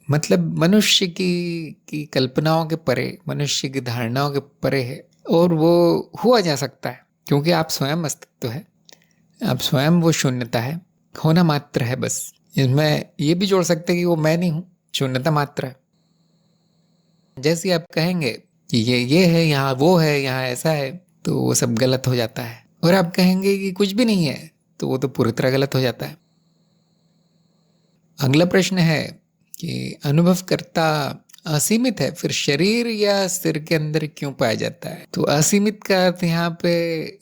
A: मतलब मनुष्य की कल्पनाओं के परे, मनुष्य की धारणाओं के परे है, और वो हुआ जा सकता है क्योंकि आप स्वयं अस्तित्व है, आप स्वयं वो शून्यता है, होना मात्र है बस। इसमें ये भी जोड़ सकते हैं कि वो मैं नहीं हूँ, शून्यता मात्र है। जैसे आप कहेंगे कि ये है, यहाँ वो है, यहाँ ऐसा है, तो वो सब गलत हो जाता है, और आप कहेंगे कि कुछ भी नहीं है तो वो तो पूरी तरह गलत हो जाता है। अगला प्रश्न है कि अनुभव करता असीमित है, फिर शरीर या सिर के अंदर क्यों पाया जाता है? तो असीमित का अर्थ यहाँ पे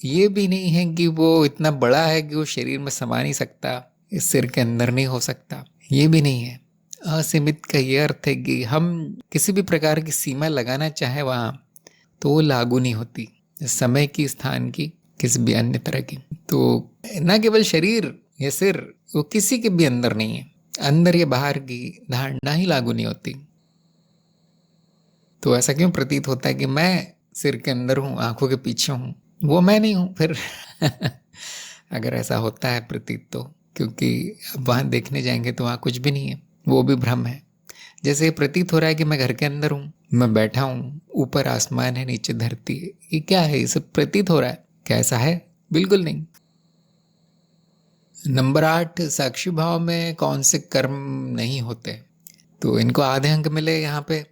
A: ये भी नहीं है कि वो इतना बड़ा है कि वो शरीर में समा नहीं सकता, इस सिर के अंदर नहीं हो सकता, ये भी नहीं है। असीमित का ये अर्थ है कि हम किसी भी प्रकार की सीमा लगाना चाहे वहाँ तो वो लागू नहीं होती, समय की, स्थान की, किसी भी अन्य तरह की। तो न केवल शरीर या सिर, वो किसी के भी अंदर नहीं है, अंदर या बाहर की धारणा ही लागू नहीं होती। तो ऐसा क्यों प्रतीत होता है कि मैं सिर के अंदर हूँ, आंखों के पीछे हूँ, वो मैं नहीं हूँ फिर? अगर ऐसा होता है प्रतीत, तो क्योंकि अब वहाँ देखने जाएंगे तो वहाँ कुछ भी नहीं है, वो भी भ्रम है। जैसे ये प्रतीत हो रहा है कि मैं घर के अंदर हूँ, मैं बैठा हूँ, ऊपर आसमान है, नीचे धरती है, ये क्या है? ये सब प्रतीत हो रहा है, क्या ऐसा है? बिल्कुल नहीं। नंबर 8, साक्षी भाव में कौन से कर्म नहीं होते? तो इनको आधे अंक मिले यहाँ पे।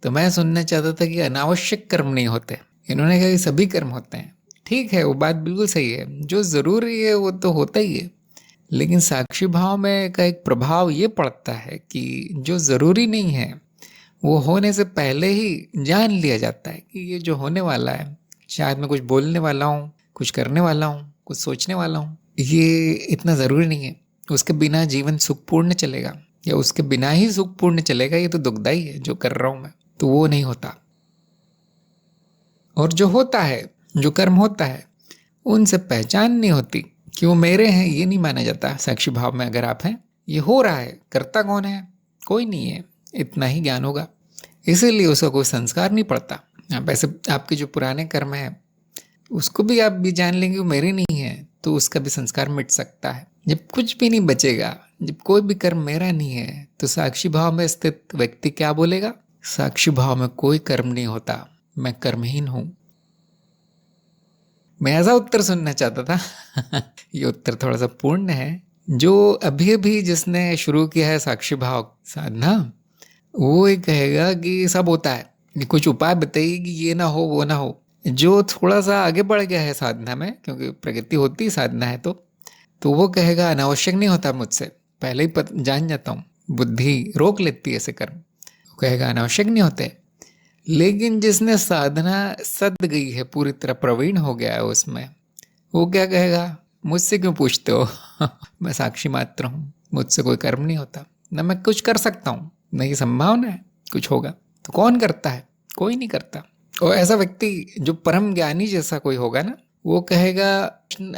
A: तो मैं सुनना चाहता था कि अनावश्यक कर्म नहीं होते, इन्होंने कहा कि सभी कर्म होते हैं। ठीक है, वो बात बिल्कुल सही है, जो ज़रूरी है वो तो होता ही है, लेकिन साक्षी भाव में का एक प्रभाव ये पड़ता है कि जो ज़रूरी नहीं है वो होने से पहले ही जान लिया जाता है कि ये जो होने वाला है, शायद मैं कुछ बोलने वाला हूँ, कुछ करने वाला हूँ, कुछ सोचने वाला हूँ, ये इतना ज़रूरी नहीं है, उसके बिना जीवन सुखपूर्ण चलेगा या उसके बिना ही सुखपूर्ण चलेगा, ये तो दुखदाई है जो कर रहा हूँ मैं, तो वो नहीं होता। और जो होता है, जो कर्म होता है, उनसे पहचान नहीं होती कि वो मेरे हैं, ये नहीं माना जाता। साक्षी भाव में अगर आप हैं, ये हो रहा है, करता कौन है? कोई नहीं है, इतना ही ज्ञान होगा, इसीलिए उसका कोई संस्कार नहीं पड़ता। आप ऐसे आपके जो पुराने कर्म है उसको भी आप भी जान लेंगे वो मेरे नहीं है, तो उसका भी संस्कार मिट सकता है। जब कुछ भी नहीं बचेगा, जब कोई भी कर्म मेरा नहीं है, तो साक्षी भाव में स्थित व्यक्ति क्या बोलेगा? साक्षी भाव में कोई कर्म नहीं होता, मैं कर्महीन हूं। मैं ऐसा उत्तर सुनना चाहता था। ये उत्तर थोड़ा सा पूर्ण है। जो अभी अभी जिसने शुरू किया है साक्षी भाव साधना, वो ये कहेगा कि सब होता है, कुछ उपाय बताइए कि ये ना हो, वो ना हो। जो थोड़ा सा आगे बढ़ गया है साधना में, क्योंकि प्रगति होती साधना है, तो वो कहेगा अनावश्यक नहीं होता मुझसे, पहले ही जान जाता हूँ, बुद्धि रोक लेती है ऐसे कर्म, वो कहेगा अनावश्यक नहीं होते। लेकिन जिसने साधना सद गई है, पूरी तरह प्रवीण हो गया है उसमें, वो क्या कहेगा, मुझसे क्यों पूछते हो मैं साक्षी मात्र हूँ, मुझसे कोई कर्म नहीं होता, न मैं कुछ कर सकता हूँ, न ही संभावना है कुछ होगा। तो कौन करता है? कोई नहीं करता। और ऐसा व्यक्ति जो परम ज्ञानी जैसा कोई होगा ना, वो कहेगा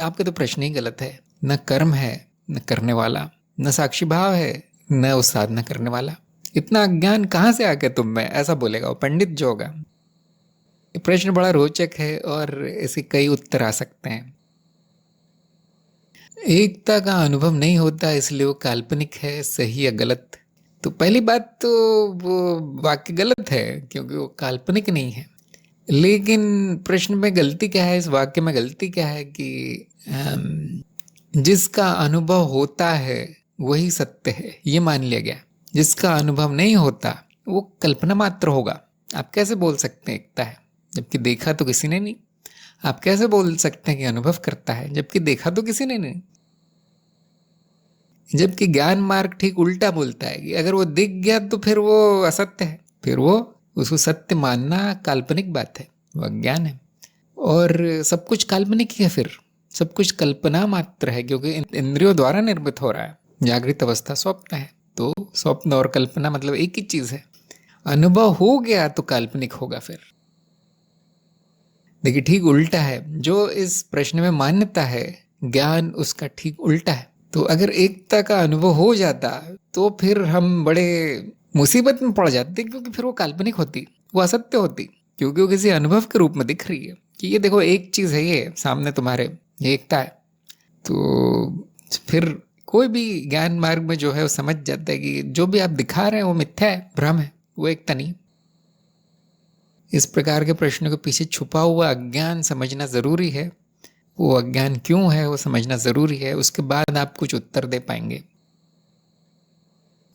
A: आपके तो प्रश्न ही गलत है, न कर्म है, न करने वाला, न साक्षी भाव है, न उस साधना करने वाला, इतना अज्ञान कहाँ से आ गया तुम में, ऐसा बोलेगा वो पंडित जो होगा। प्रश्न बड़ा रोचक है और ऐसे कई उत्तर आ सकते हैं। एकता का अनुभव नहीं होता, इसलिए वो काल्पनिक है, सही या गलत? तो पहली बात तो वो वाक्य गलत है, क्योंकि वो काल्पनिक नहीं है। लेकिन प्रश्न में गलती क्या है, इस वाक्य में गलती क्या है कि जिसका अनुभव होता है वही सत्य है, ये मान लिया गया। जिसका अनुभव नहीं होता वो कल्पना मात्र होगा। आप कैसे बोल सकते हैं एकता है, जबकि देखा तो किसी ने नहीं? आप कैसे बोल सकते हैं कि अनुभव करता है, जबकि देखा तो किसी ने नहीं? जबकि ज्ञान मार्ग ठीक उल्टा बोलता है कि अगर वो दिख गया तो फिर वो असत्य है, फिर वो उसको सत्य मानना काल्पनिक बात है, वो अज्ञान है। और सब कुछ काल्पनिक ही है, फिर सब कुछ कल्पना मात्र है, क्योंकि इंद्रियों द्वारा निर्मित हो रहा है। जागृत अवस्था स्वप्न है, तो स्वप्न और कल्पना मतलब एक ही चीज है। अनुभव हो गया तो काल्पनिक होगा फिर। देखिए ठीक उल्टा है, जो इस प्रश्न में मान्यता है ज्ञान उसका ठीक उल्टा है। तो अगर एकता का अनुभव हो जाता तो फिर हम बड़े मुसीबत में पड़ जाते, क्योंकि फिर वो काल्पनिक होती, वो असत्य होती, क्योंकि वो किसी अनुभव के रूप में दिख रही है कि ये देखो एक चीज है, ये सामने तुम्हारे, ये एकता है। तो फिर कोई भी ज्ञान मार्ग में जो है वो समझ जाता है कि जो भी आप दिखा रहे हैं वो मिथ्या है, भ्रम है, वो एकता नहीं। इस प्रकार के प्रश्नों के पीछे छुपा हुआ अज्ञान समझना जरूरी है। वो अज्ञान क्यों है वो समझना जरूरी है, उसके बाद आप कुछ उत्तर दे पाएंगे।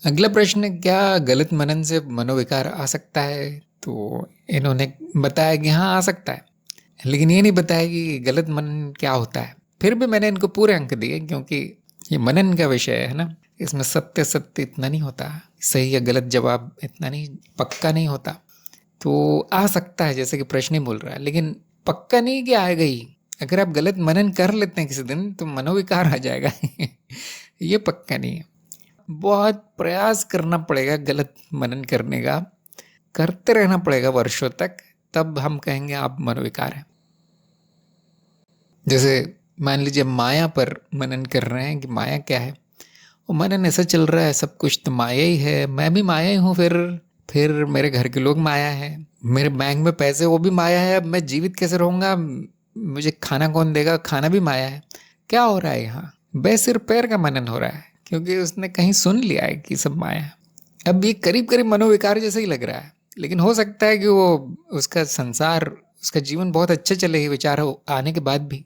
A: अगला प्रश्न, क्या गलत मनन से मनोविकार आ सकता है? तो इन्होंने बताया कि हाँ आ सकता है, लेकिन ये नहीं बताया कि गलत मनन क्या होता है। फिर भी मैंने इनको पूरे अंक दिए, क्योंकि ये मनन का विषय है ना, इसमें सत्य सत्य इतना नहीं होता, सही या गलत जवाब इतना नहीं पक्का नहीं होता। तो आ सकता है, जैसे कि प्रश्न ही बोल रहा है, लेकिन पक्का नहीं कि आएगा ही। अगर आप गलत मनन कर लेते हैं किसी दिन तो मनोविकार आ जाएगा ये पक्का नहीं है। बहुत प्रयास करना पड़ेगा गलत मनन करने का, करते रहना पड़ेगा वर्षों तक, तब हम कहेंगे आप मनोविकार हैं। जैसे मान लीजिए माया पर मनन कर रहे हैं कि माया क्या है, वो मनन ऐसा चल रहा है सब कुछ तो माया ही है, मैं भी माया ही हूँ, फिर मेरे घर के लोग माया है, मेरे बैंक में पैसे वो भी माया है, अब मैं जीवित कैसे रहूँगा, मुझे खाना कौन देगा, खाना भी माया है। क्या हो रहा है यहाँ? बेसिर पैर का मनन हो रहा है, क्योंकि उसने कहीं सुन लिया है कि सब माया है। अब ये करीब करीब मनोविकार जैसा ही लग रहा है, लेकिन हो सकता है कि वो उसका संसार, उसका जीवन बहुत अच्छे चले ही विचार आने के बाद भी,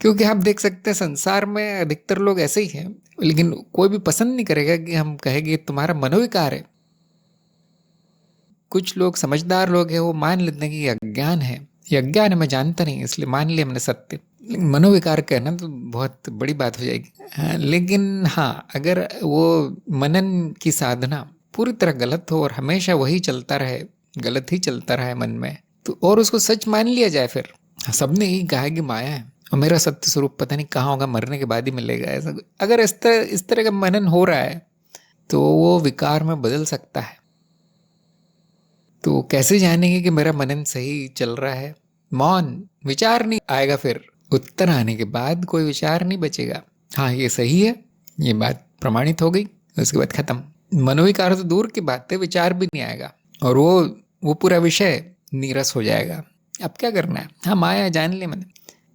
A: क्योंकि आप देख सकते हैं संसार में अधिकतर लोग ऐसे ही हैं, लेकिन कोई भी पसंद नहीं करेगा कि हम कहेंगे तुम्हारा मनोविकार है। कुछ लोग समझदार लोग हैं, वो मान लेते हैं कि ये अज्ञान है, ये अज्ञान है, मैं जानता नहीं इसलिए मान लिया मैंने सत्य। मनोविकार कहना तो बहुत बड़ी बात हो जाएगी। लेकिन हाँ, अगर वो मनन की साधना पूरी तरह गलत हो और हमेशा वही चलता रहे, गलत ही चलता रहे मन में, तो और उसको सच मान लिया जाए, फिर सबने यही कहा कि माया है और मेरा सत्य स्वरूप पता नहीं कहाँ होगा, मरने के बाद ही मिलेगा, ऐसा अगर इस तरह का मनन हो रहा है तो वो विकार में बदल सकता है। तो कैसे जानेंगे कि मेरा मनन सही चल रहा है? मौन, विचार नहीं आएगा, फिर उत्तर आने के बाद कोई विचार नहीं बचेगा। हाँ ये सही है, ये बात प्रमाणित हो गई, उसके बाद खत्म। मनोविकार तो दूर की बात है, विचार भी नहीं आएगा और वो पूरा विषय नीरस हो जाएगा। अब क्या करना है? हाँ माया जान ली मैंने,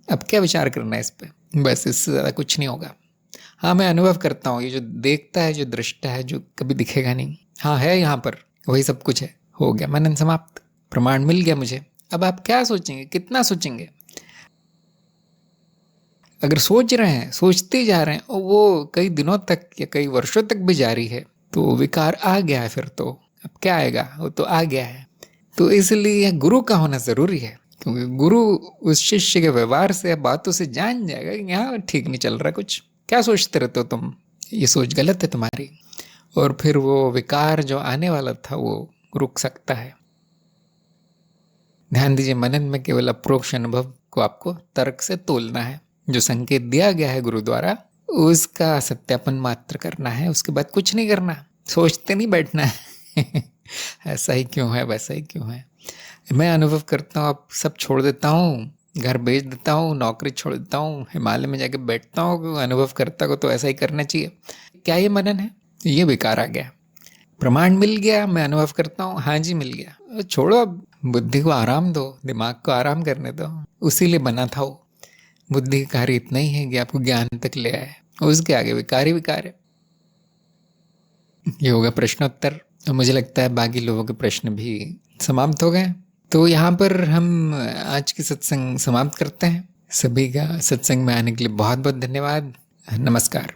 A: अब क्या विचार करना है इस पर? बस इससे ज़्यादा कुछ नहीं होगा। हाँ मैं अनुभव करता हूँ, ये जो देखता है, जो दृष्टा है, जो कभी दिखेगा नहीं, हाँ है यहाँ पर, वही सब कुछ है। हो गया मनन समाप्त, प्रमाण मिल गया मुझे। अब आप क्या सोचेंगे, कितना सोचेंगे? अगर सोच रहे हैं, सोचते जा रहे हैं और वो कई दिनों तक या कई वर्षों तक भी जारी है, तो विकार आ गया है फिर तो अब क्या आएगा, वो तो आ गया है। तो इसलिए गुरु का होना जरूरी है, क्योंकि गुरु उस शिष्य के व्यवहार से, बातों से जान जाएगा कि यहाँ ठीक नहीं चल रहा, कुछ क्या सोचते रहते हो तुम, ये सोच गलत है तुम्हारी। और फिर वो विकार जो आने वाला था वो रुक सकता है। ध्यान दीजिए, मनन में केवल अप्रोक्ष अनुभव को आपको तर्क से तोलना है। जो संकेत दिया गया है गुरु द्वारा उसका सत्यापन मात्र करना है, उसके बाद कुछ नहीं करना, सोचते नहीं बैठना है ऐसा ही क्यों है, वैसा ही क्यों है। मैं अनुभव करता हूँ, अब सब छोड़ देता हूँ, घर बेच देता हूँ, नौकरी छोड़ देता हूँ, हिमालय में जाके बैठता हूँ, अनुभव करता को तो ऐसा ही करना चाहिए। क्या ये मनन है? ये बेकार आ गया। प्रमाण मिल गया, मैं अनुभव करता हूँ, हाँ जी मिल गया, छोड़ो, अब बुद्धि को आराम दो, दिमाग को आराम करने दो। उसी लिए बना था वो। बुद्धि का कार्य इतना ही है कि आपको ज्ञान तक ले आए, उसके आगे विकार ही विकार है। ये होगा प्रश्नोत्तर। मुझे लगता है बाकी लोगों के प्रश्न भी समाप्त हो गए, तो यहाँ पर हम आज की सत्संग समाप्त करते हैं। सभी का सत्संग में आने के लिए बहुत बहुत धन्यवाद। नमस्कार।